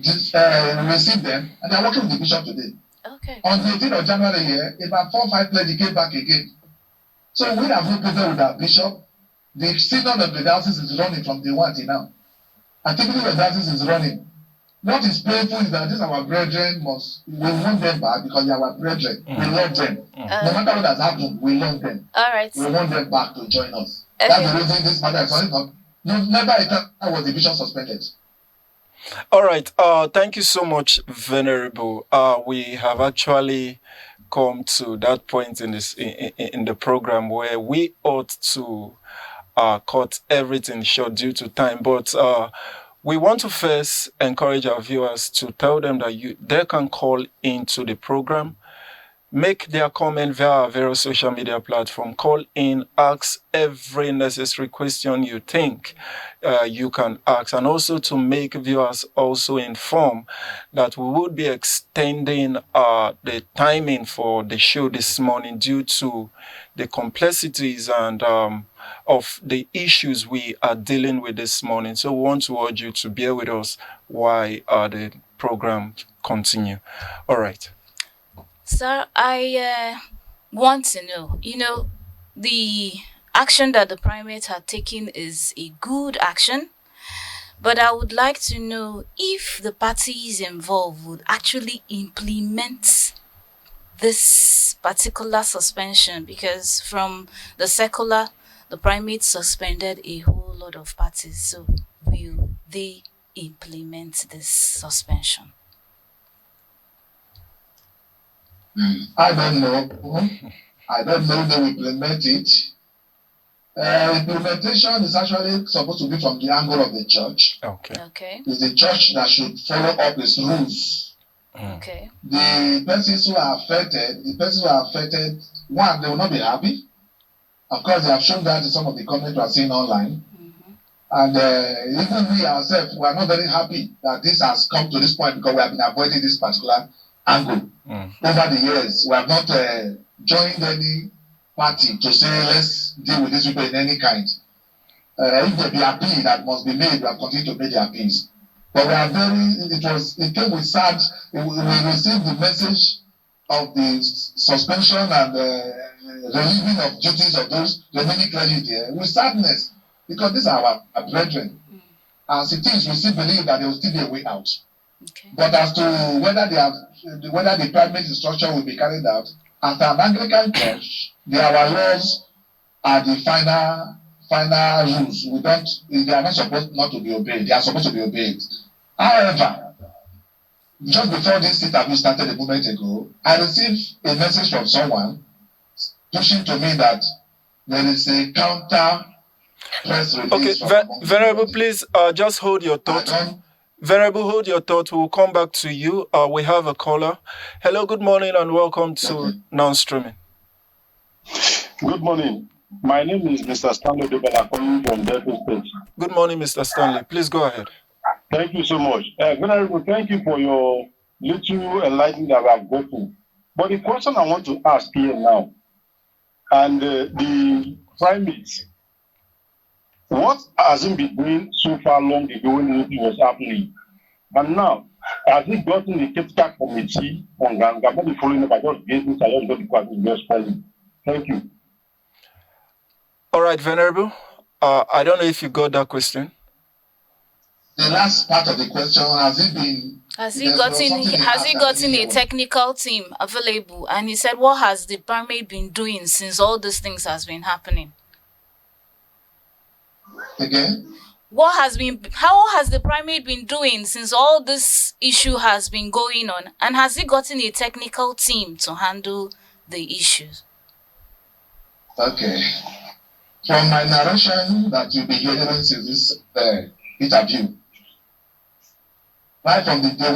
just received them, and they are working with the bishop today. Okay. On the 18th of January here, about 4 or 5 clergy came back again. So we have no problem with our bishop. The synod of the diocese is running from day one till now. Activity of the diocese is running. What is painful is that these our brethren we want them back because they are our brethren. We love them. No matter what has happened, we love them. All right. We want them back to join us. Okay. That's the reason this matter is running. Never a time was the bishop suspended. All right. Thank you so much, Venerable. We have actually come to that point in the program where we ought to cut everything short due to time, but we want to first encourage our viewers to tell them that they can call into the program, make their comment via our various social media platform, call in, ask every necessary question you think you can ask, and also to make viewers also informed that we would be extending the timing for the show this morning due to the complexities and of the issues we are dealing with this morning. So we want to urge you to bear with us while the program continue. All right. Sir, I want to know, the action that the primate had taken is a good action, but I would like to know if the parties involved would actually implement this particular suspension, because from the secular, the primate suspended a whole lot of parties. So will they implement this suspension? I don't know. I don't know if they will implement it. Implementation is actually supposed to be from the angle of the church. Okay. It's the church that should follow up its rules. Okay. The persons who are affected, one, they will not be happy. Of course, they have shown that in some of the comments we are seeing online. And even we ourselves, we are not very happy that this has come to this point because we have been avoiding this particular angle. Over the years, we have not joined any party to say let's deal with this people in any kind. If there be appeal that must be made, we have continued to make the appeals. But we are it came with sad, we received the message of the suspension and relieving of duties of those remaining clergy there with sadness, because these are our brethren. As it is, we still believe that there will still be a way out. Okay. But as to whether the primate structure will be carried out, as an Anglican church, our laws are the final rules. They are not supposed not to be obeyed. They are supposed to be obeyed. However, just before this interview started a moment ago, I received a message from someone pushing to me that there is a counter press release. Okay, Venerable, please just hold your thought. Venerable, hold your thought. We'll come back to you. We have a caller. Hello, good morning, and welcome to Non-Streaming. Good morning. My name is Mr. Stanley Dobala, calling from Delta State. Good morning, Mr. Stanley. Please go ahead. Thank you so much. Venerable, thank you for your little enlightenment that we have gotten. But the question I want to ask here now, and the primates, what has it been doing so far long ago when anything was happening? And now, has it gotten the critical committee on Ganga? I'm not following up. I just gave this. I just got the question responding. Thank you. All right, Venerable. I don't know if you got that question. The last part of the question, has it been Has he There's no gotten something he has asked he that gotten a anyone. technical team available? And he said, what has the primate been doing since all these things has been happening? Again? How has the primate been doing since all this issue has been going on? And has he gotten a technical team to handle the issues? Okay. From my narration that you'll be hearing since this interview, right from the day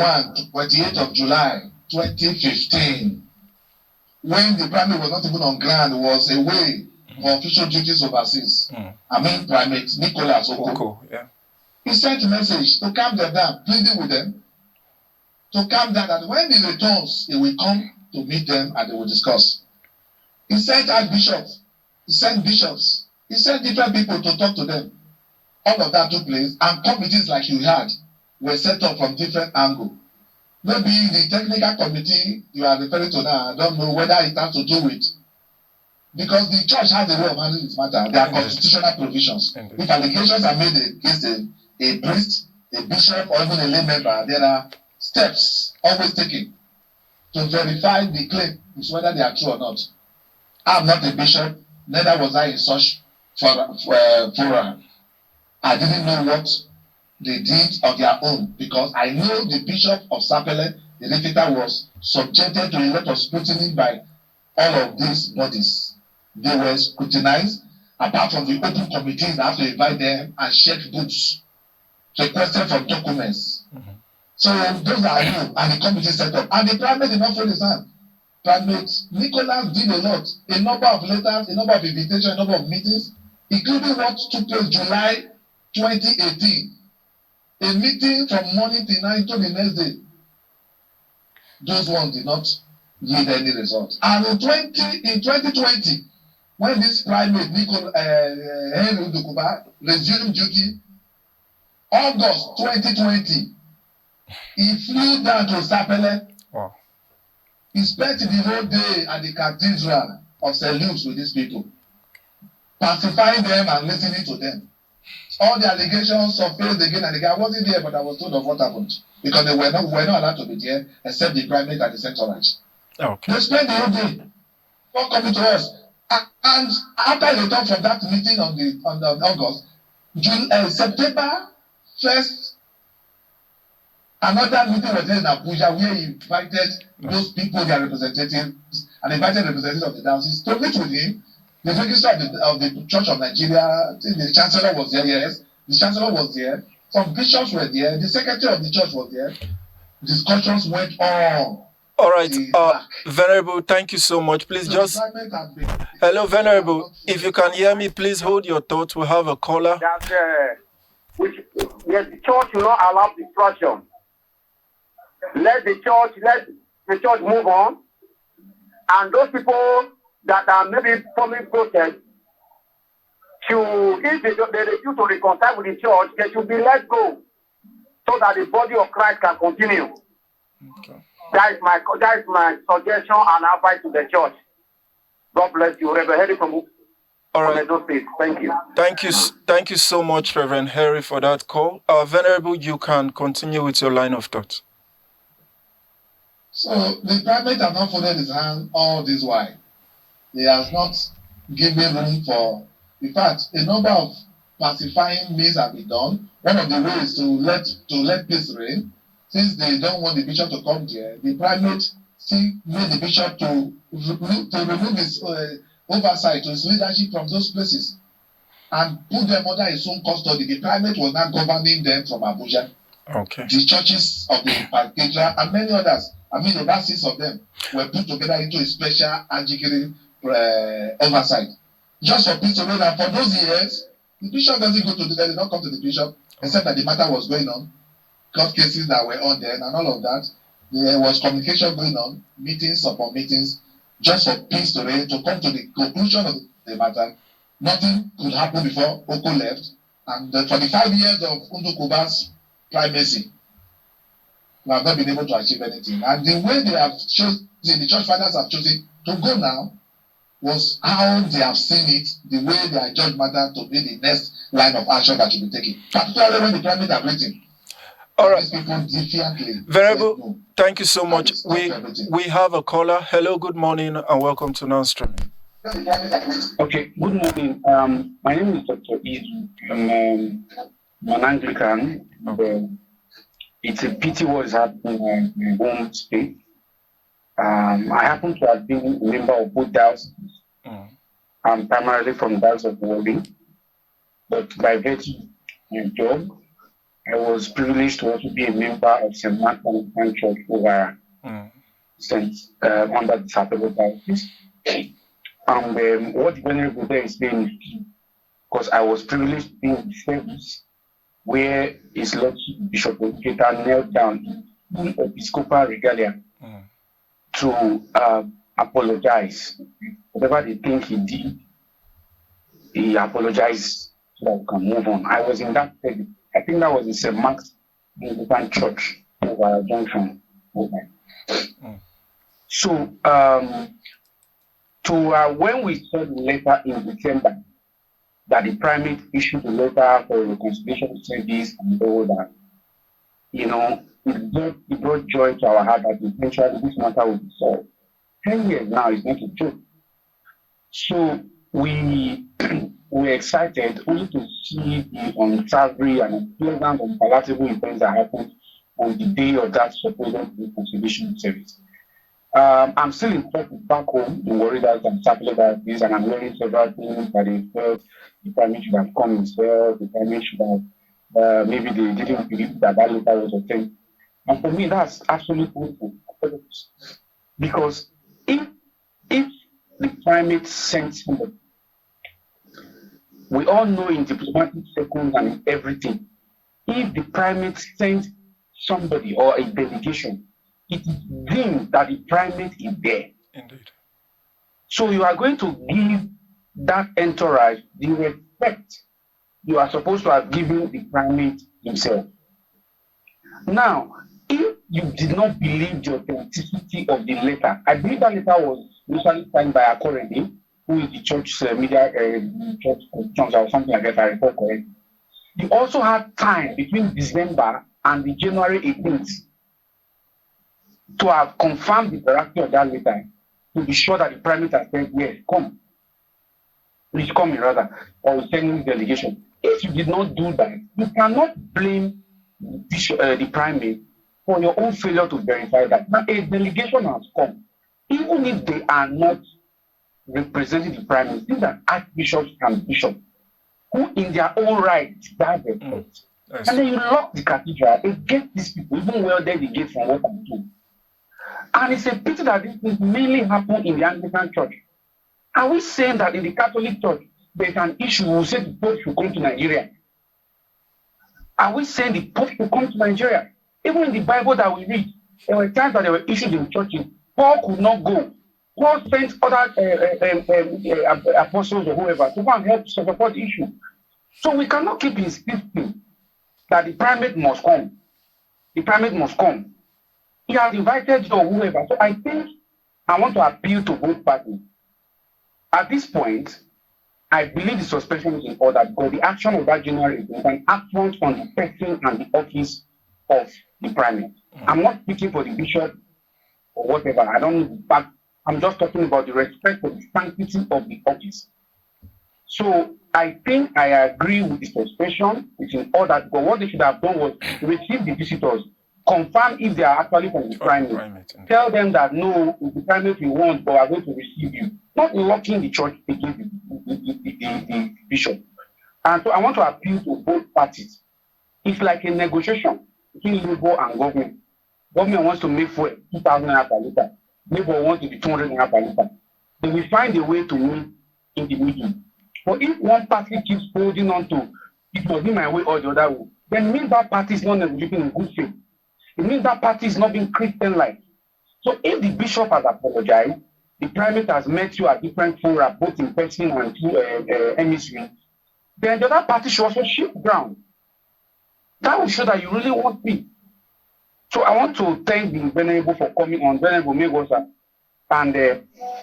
28th of July 2015, when the primate was not even on ground, was away for official duties overseas. I mean, primate Nicholas Oko. Yeah. He sent a message to calm them down, pleading with them to calm down, that when he returns, he will come to meet them and they will discuss. He sent archbishops, he sent bishops, he sent different people to talk to them. All of that took place, and committees like you had were set up from different angles. Maybe the technical committee you are referring to now, I don't know whether it has to do with, because the church has a way of handling this matter. There are constitutional provisions. If allegations are made against a priest, a bishop, or even a lay member, there are steps always taken to verify the claims, whether they are true or not. I'm not a bishop, neither was I in such forum. I didn't know what they did on their own, because I know the bishop of Sapele, the Lefita, was subjected to a lot of scrutiny by all of these bodies. They were scrutinized, apart from the open committees that have to invite them and check books, requested for documents. So those are new, and the committee set up. And the primate did not fold his hand. Primate Nicholas did a lot, a number of letters, a number of invitations, a number of meetings, including what took place July 2018. A meeting from morning till night to the next day. Those ones did not yield any result. And in 2020, when this primate Henry Udokuba resumed duty, August 2020, he flew down to Sapele. Wow. He spent the whole day at the cathedral of St. Luke's with these people, pacifying them and listening to them. All the allegations surfaced again and again. I wasn't there, but I was told of what happened, because they were not allowed to be there except the primate and the centralite. Okay. They spent the whole day not coming to us. And after they talked from that meeting on August, September 1st, another meeting was held in Abuja, where he invited those people, their representatives, and invited representatives of the diocese to meet with him. The registrar of the Church of Nigeria, the chancellor was there, yes. The chancellor was there. Some bishops were there. The secretary of the church was there. Discussions went on. All right, Venerable, thank you so much. Please just... Hello, Venerable. If you can hear me, please hold your thoughts. We have a caller. The church will not allow destruction. Let the church move on. And those people that are maybe forming protest, if they refuse to reconcile with the church, they should be let go, so that the body of Christ can continue. Okay. That is my suggestion and advice to the church. God bless you, Reverend Harry from All right. Edo State. Thank you. Thank you so much, Reverend Harry, for that call. Venerable, you can continue with your line of thought. So the primate has not folded his hand all this while. He has not given room for, in fact, a number of pacifying means have been done. One of the ways to let peace reign, since they don't want the bishop to come there, the primate still made the bishop to remove his oversight, to his leadership from those places, and put them under his own custody. The primate was now governing them from Abuja. Okay. The churches of the cathedral and many others, about 6 of them, were put together into a special Anglican oversight, just for peace to reign. And for those years, the bishop doesn't go to they did not come to the bishop, except that the matter was going on, court cases that were on there, and all of that. There was communication going on, meetings upon meetings, just for peace to reign, to come to the conclusion of the matter. Nothing could happen before Oko left, and for the 5 years of Ndukuba's primacy, we have not been able to achieve anything. And the way they have chosen, the church fathers have chosen to go now, was how they have seen it, the way they are judged matter to be the next line of action that should be taken, particularly when the primate have written. All right. These people defiantly Venerable, said no. thank you so And much. it stopped everything. We have a caller. Hello, good morning, and welcome to Non-Streaming. Okay, good morning. My name is Dr. Izu. I'm an Anglican. Okay. It's a pity what is happening in my home state. I happen to have been a member of both dioceses. I'm primarily from the Diocese of Warri, but by virtue of my job, I was privileged to also be a member of St. Mark Anglican Church over since under the Satellite Diocese. And what the Venerable there is saying is key, because I was privileged to be in the service where His Lordship Bishop Educator knelt down in Episcopal regalia to apologize. Whatever they think he did, he apologized so that we can move on. I was in that service. I think that was in St. Mark's Anglican Church over Junction. So, when we saw the letter in December that the primate issued a letter for reconciliation service and all that, it brought joy to our heart that eventually this matter will be solved. 10 years now is not a joke. So we were excited only to see the unsavory and unpleasant and palatable events that happened on the day of that supposed reconciliation service. I'm still in touch with back home in Warri and Satellite Intelsat, and I'm hearing several things that they felt the primate should have come himself, the primate should have, maybe they didn't believe that that letter was authentic. And for me, that's absolutely awful. Because if the primate sent somebody, we all know in diplomatic circles and in everything, if the primate sent somebody or a delegation, it is deemed that the primate is there. Indeed. So you are going to give that entourage the respect you are supposed to have given the primate himself. Now, if you did not believe the authenticity of the letter, I believe that letter was initially signed by Akorede, who is the church media church or something like that, I recall correctly. You also had time between December and the January 18th to have confirmed the veracity of that letter, to be sure that the primate has said, yes, come. He's coming rather, or sending delegation. If you did not do that, you cannot blame the primate for your own failure to verify that. Now, a delegation has come, even if they are not representing the primate. These are archbishops and bishops who, in their own right, that their fault. And then you lock the cathedral against these people, even well they get from what I'm doing. And it's a pity that these things mainly happen in the Anglican Church. Are we saying that in the Catholic Church there's an issue? We'll say the Pope should come to Nigeria. Are we saying the Pope should come to Nigeria? Even in the Bible that we read, there were times that there were issues in churches. Paul could not go. Paul sent other apostles or whoever to go and help support the issue. So we cannot keep insisting that the primate must come. The primate must come. He has invited you or whoever. So I think I want to appeal to both parties. At this point, I believe the suspension is in order because the action of that general is an affront on the person and the office of the primate. I'm not speaking for the bishop or whatever. I don't know, but I'm just talking about the respect for the sanctity of the office. So I think I agree with the suspension. It's in order, but what they should have done was receive the visitors, confirm if they are actually from the primate. Tell them that no, it's the primate we want, but we are going to receive you. Not locking the church against the bishop. And so I want to appeal to both parties. It's like a negotiation between Labour and government. Government wants to make for 2,000 naira per liter. Labour wants to be 200 naira per liter. They will find a way to meet in the middle. But if one party keeps holding on to it must be my way or the other way, then it means that party is not negotiating in good faith. It means that party is not being Christian-like. So if the bishop has apologized, the primate has met you at different fora, both in person and through emissary, then the other party should also shift ground. That will show that you really want me. So I want to thank the Venerable for coming on, Venerable Megosa, and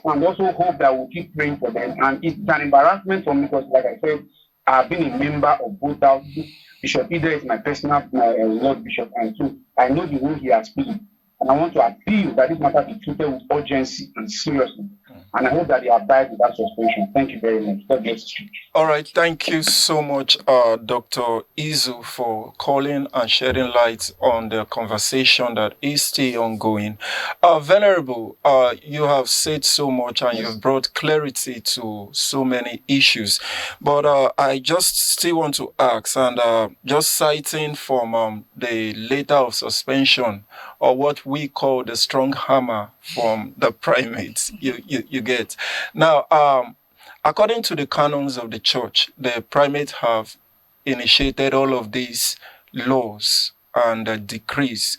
also hope that we'll keep praying for them. And it's an embarrassment for me because, like I said, I've been a member of both houses. Bishop Ida is my personal Lord Bishop, and so I know the way he has been. And I want to appeal that this matter be treated with urgency and seriously. And I hope that they abide with that suspension. Thank you very much. God bless you. All right, thank you so much, Dr. Izu, for calling and shedding light on the conversation that is still ongoing. Venerable, you have said so much and you've brought clarity to so many issues. But I just still want to ask, and just citing from the letter of suspension, or what we call the strong hammer from the primates, you get. Now, according to the canons of the church, the primates have initiated all of these laws and decrees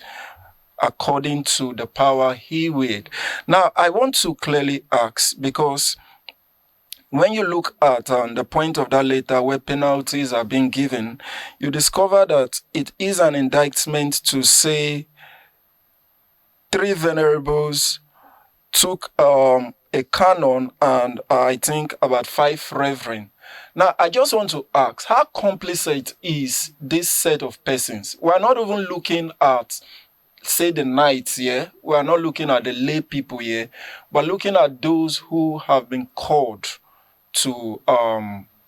according to the power he wields. Now, I want to clearly ask, because when you look at the point of that letter where penalties are being given, you discover that it is an indictment to say 3 venerables took a canon and I think about 5 reverend. Now, I just want to ask, how complicit is this set of persons? We are not even looking at, say, the knights here. We are not looking at the lay people here, but looking at those who have been called to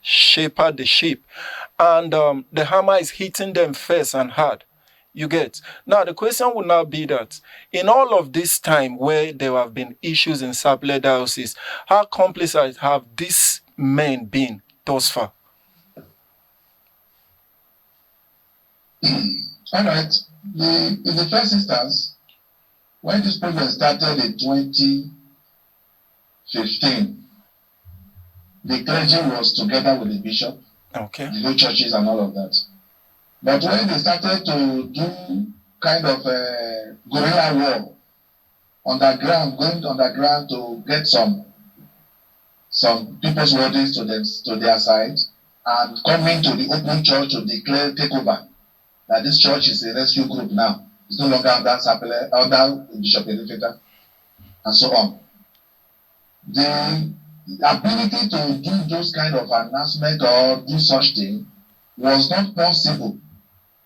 shepherd the sheep. And the hammer is hitting them first and hard. You get. Now, the question would now be that in all of this time where there have been issues in Sapele Diocese, how complicit have these men been thus far? All right. In the first instance, when this program started in 2015, the clergy was together with the bishop, the new churches and all of that. But when they started to do kind of a guerrilla war underground, going underground to get some people's bodies to their side, and coming to the open church to declare takeover, that this church is a rescue group now. It's no longer under Sapele, under Bishop Elifeta, and so on. The ability to do those kind of announcement or do such thing was not possible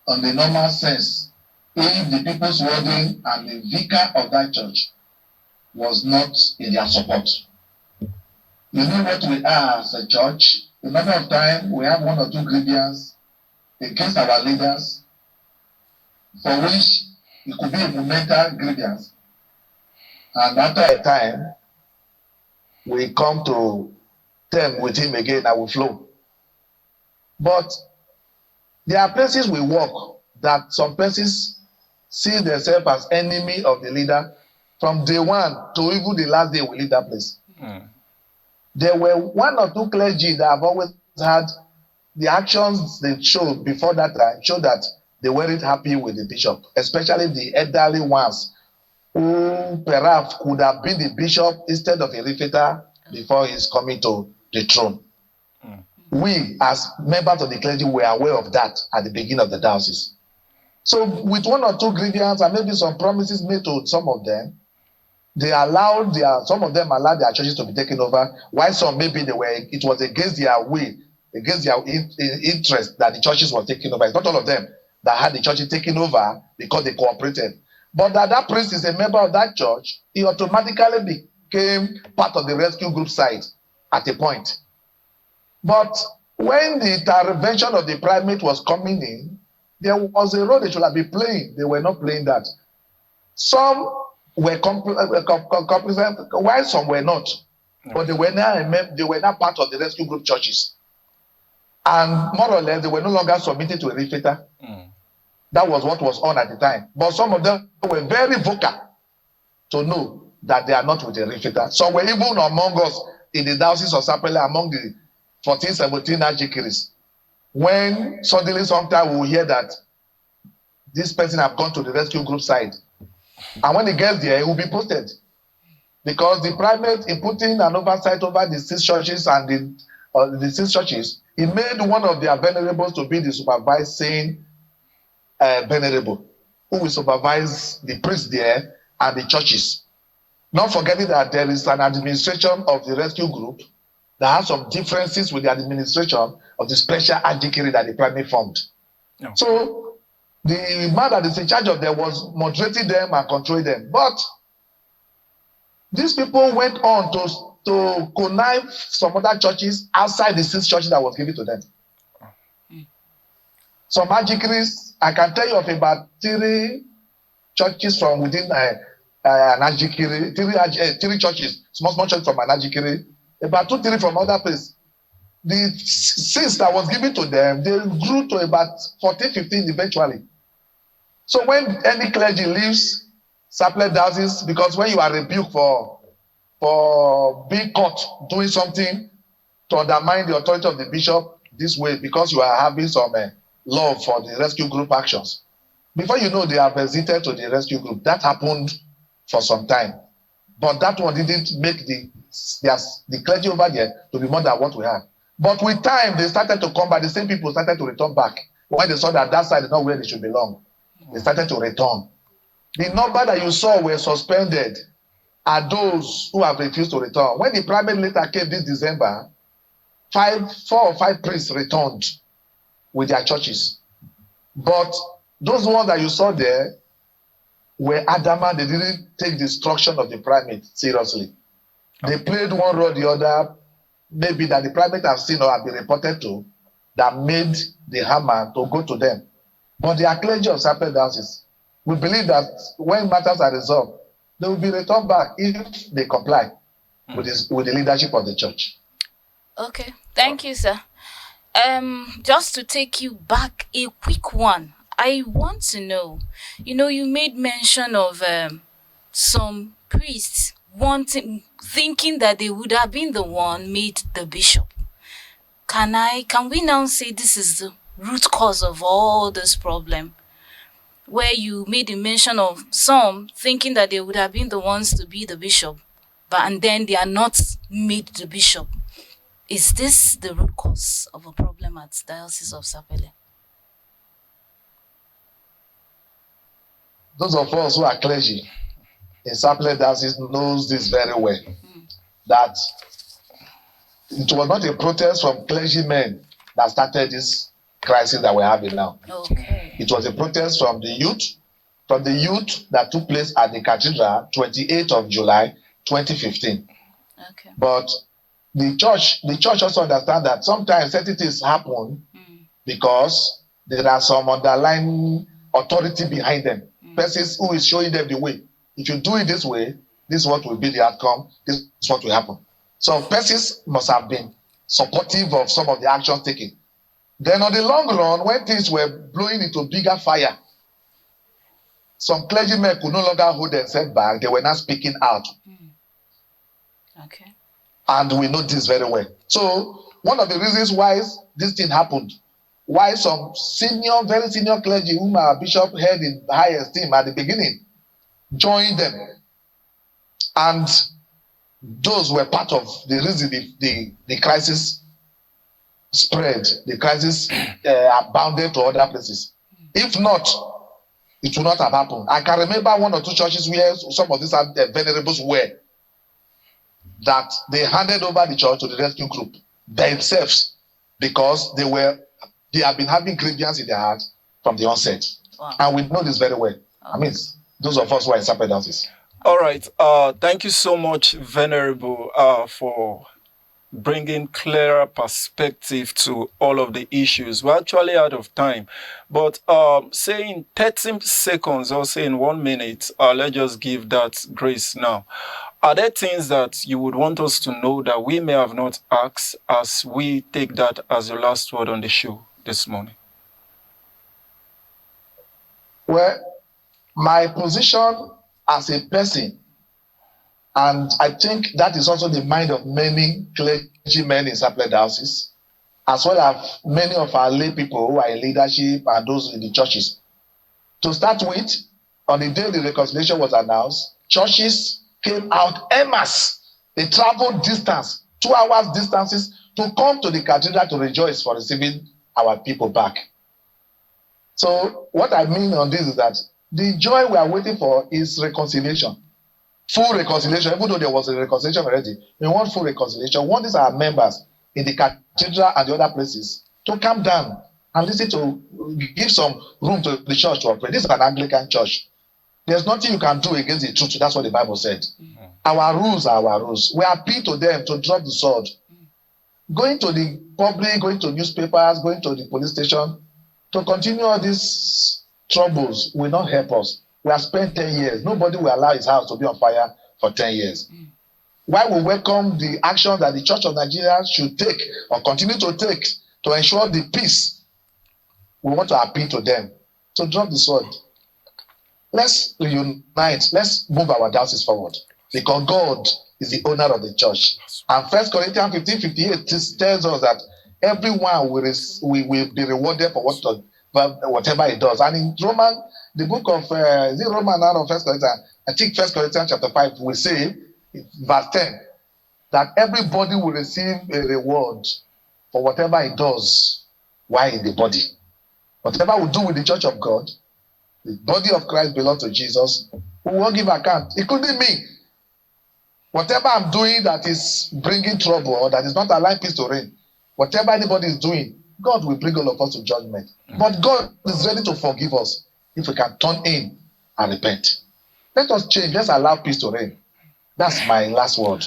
on the normal sense if the people's warden and the vicar of that church was not in their support. You know what we are as a church? A matter of time, we have 1 or 2 grievance against our leaders, for which it could be a momentary grievance. And after a time, we come to term with him again and we flow. But there are places we work that some places see themselves as enemy of the leader from day 1 to even the last day we leave that place. There were 1 or 2 clergy that have always had the actions they showed before that time, showed that they weren't happy with the bishop, especially the elderly ones who perhaps could have been the bishop instead of a refiter before his coming to the throne. We, as members of the clergy, were aware of that at the beginning of the diocese. So with 1 or 2 grievance and maybe some promises made to some of them, some of them allowed their churches to be taken over, while some maybe it was against their will, against their interest that the churches were taken over. It's not all of them that had the churches taken over because they cooperated. But that priest is a member of that church, he automatically became part of the rescue group side at a point. But when the intervention of the primate was coming in, there was a role they should have been playing. They were not playing that. Some were competent, while some were not. But they were now part of the rescue group churches. And more or less, they were no longer submitted to a refiter. That was what was on at the time. But some of them were very vocal to know that they are not with a refiter. Some were even among us in the diocese of Sapele, among the 14, 17 Ajikiris. When suddenly sometime we will hear that this person have gone to the rescue group side. And when he gets there, he will be posted. Because the primate, in putting an oversight over the 6 churches and the 6 churches, he made one of their venerables to be the supervising venerable, who will supervise the priests there and the churches. Not forgetting that there is an administration of the rescue group that has some differences with the administration of the special adjekiri that the primate formed. No. So the man that is in charge of them was moderating them and controlling them. But these people went on to connive some other churches outside the 6 churches that was given to them. Some Ajikris, I can tell you of about 3 churches from within Anajikiri, 3 churches, small churches from Anajikiri, about 2, 3 from other places. The 6 that was given to them, they grew to about 14, 15 eventually. So when any clergy leaves Satellite Intelsat, because when you are rebuked for being caught doing something to undermine the authority of the bishop this way, because you are having some love for the rescue group actions, before you know, they are visited to the rescue group. That happened for some time, but that one didn't make the clergy over there to be more than what we have. But with time, they started to come back. The same people started to return back when they saw that side is not where they should belong. They started to return. The number that you saw were suspended are those who have refused to return. When the private letter came this December, 4 or 5 priests returned with their churches. But those ones that you saw there were adamant. They didn't take the instruction of the primate seriously. They played one role or the other, maybe that the primate have seen or have been reported to, that made the hammer to go to them. But they are clergy of Satellite Intelsat. We believe that when matters are resolved, they will be returned back if they comply with the leadership of the church. Okay, thank you, sir. Just to take you back a quick one, I want to know, you made mention of some priests thinking that they would have been the one made the bishop. Can we now say this is the root cause of all this problem? Where you made a mention of some thinking that they would have been the ones to be the bishop, and then they are not made the bishop. Is this the root cause of a problem at the Diocese of Sapele? Those of us who are clergy in Satellite Intelsat knows this very well. That it was not a protest from clergymen that started this crisis that we're having now. Okay. It was a protest from the youth that took place at the cathedral 28th of July 2015. Okay. But the church also understands that sometimes certain things happen because there are some underlying authority behind them. Persons who is showing them the way. If you do it this way, this is what will be the outcome, this is what will happen. So persons must have been supportive of some of the actions taken. Then on the long run, when things were blowing into bigger fire, some clergymen could no longer hold themselves back. They were not speaking out. Okay. And we know this very well. So one of the reasons why this thing happened, why some very senior clergy whom our bishop held in high esteem at the beginning joined them. And those were part of the reason the crisis spread, the crisis abounded to other places. If not, it would not have happened. I can remember 1 or 2 churches where some of these venerables were, that they handed over the church to the rescue group themselves because they have been having grievance in their heart from the onset. Wow. And we know this very well. I mean, those of us who are in Satellite Intelsat. All right. Thank you so much, Venerable, for bringing clearer perspective to all of the issues. We're actually out of time, but saying 30 seconds or saying 1 minute, let's just give that grace now. Are there things that you would want us to know that we may have not asked as we take that as the last word on the show this morning? Well, my position as a person, and I think that is also the mind of many clergymen in Satellite Intelsat, as well as many of our lay people who are in leadership and those in the churches. To start with, on the day the reconciliation was announced, churches came out en masse. They traveled distance, 2 hours distances, to come to the cathedral to rejoice for receiving our people back. So what I mean on this is that the joy we are waiting for is reconciliation. Full reconciliation, even though there was a reconciliation already. We want full reconciliation. We want these our members in the cathedral and the other places to calm down and listen to, give some room to the church to operate. This is an Anglican church. There's nothing you can do against the truth. That's what the Bible said. Our rules are our rules. We appeal to them to drop the sword. Going to the public, going to newspapers, going to the police station, to continue all these troubles will not help us. We have spent 10 years. Nobody will allow his house to be on fire for 10 years. While we welcome the action that the Church of Nigeria should take or continue to take to ensure the peace, we want to appeal to them to drop the sword. Let's reunite. Let's move our diocese forward, because God is the owner of the church. And 1 Corinthians 15:58 tells us that everyone will be rewarded for whatever he does. And in Roman, the book of is it Roman now or 1 Corinthians? I think 1 Corinthians chapter 5 will say, verse 10, that everybody will receive a reward for whatever he does while in the body. Whatever we do with the church of God, the body of Christ belongs to Jesus, we won't give account, including me. Whatever I'm doing that is bringing trouble or that is not allowing peace to reign, whatever anybody is doing, God will bring all of us to judgment. But God is ready to forgive us if we can turn in and repent. Let us change. Let's allow peace to reign. That's my last word.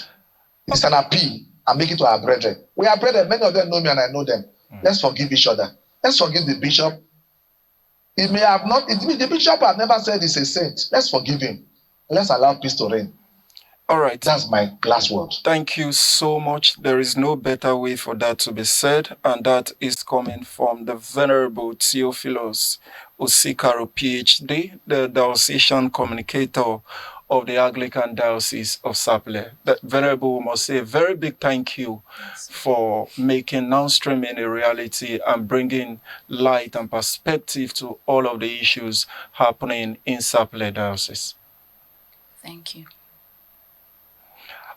It's an appeal. I'm making to our brethren. We are brethren. Many of them know me and I know them. Let's forgive each other. Let's forgive the bishop. He may have not, the bishop has never said he's a saint. Let's forgive him. Let's allow peace to reign. All right. That's my last word. Thank you so much. There is no better way for that to be said, and that is coming from the Venerable Theophilus Osikaro, PhD, the diocesan communicator of the Anglican Diocese of Sapele. The Venerable must say a very big thank you for making non-streaming a reality and bringing light and perspective to all of the issues happening in Sapele Diocese. Thank you.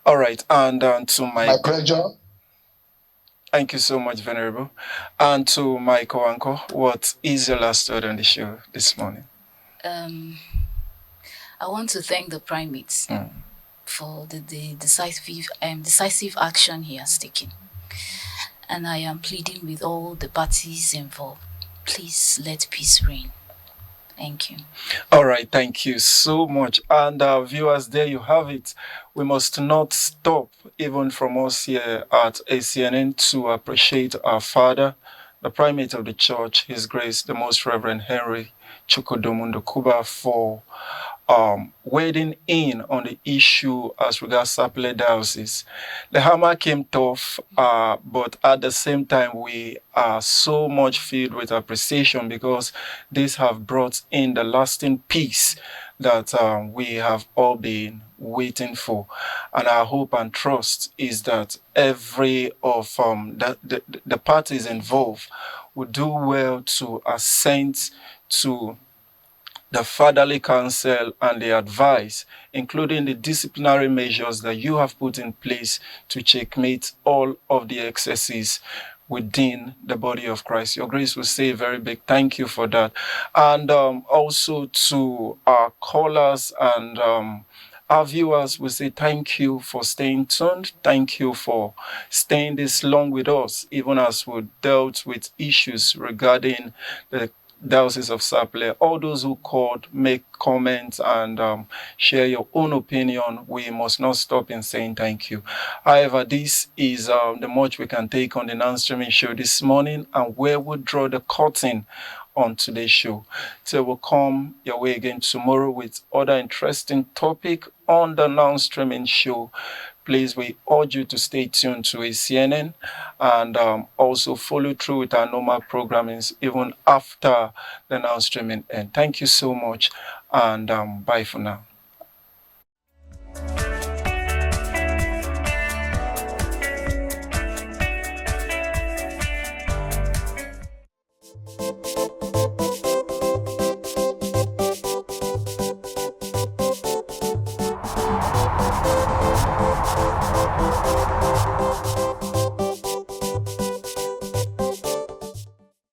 All right, and to my pleasure. Thank you so much, Venerable. And to my co-anchor, what is your last word on the show this morning? I want to thank the primates for the decisive action he has taken. And I am pleading with all the parties involved. Please let peace reign. Thank you. All right, thank you so much. And viewers, there you have it. We must not stop, even from us here at ACNN, to appreciate our father, the primate of the church, His Grace, the Most Reverend Henry Chukwudomundu Kuba, for wading in on the issue as regards Sapele Diocese. The hammer came tough, but at the same time, we are so much filled with appreciation because these have brought in the lasting peace that we have all been waiting for. And our hope and trust is that every of the parties involved would do well to assent to the fatherly counsel and the advice, including the disciplinary measures that you have put in place to checkmate all of the excesses within the body of Christ. Your Grace will say a very big thank you for that. And also to our callers and our viewers, we say thank you for staying tuned. Thank you for staying this long with us, even as we dealt with issues regarding the Diocese of Sapele. All those who called, make comments and share your own opinion, we must not stop in saying thank you. However, this is the much we can take on the non-streaming show this morning, and where we draw the curtain on today's show. So we'll come your way again tomorrow with other interesting topic on the non-streaming show. Please, we urge you to stay tuned to ACNN and also follow through with our normal programmings even after the now streaming end. Thank you so much, and bye for now.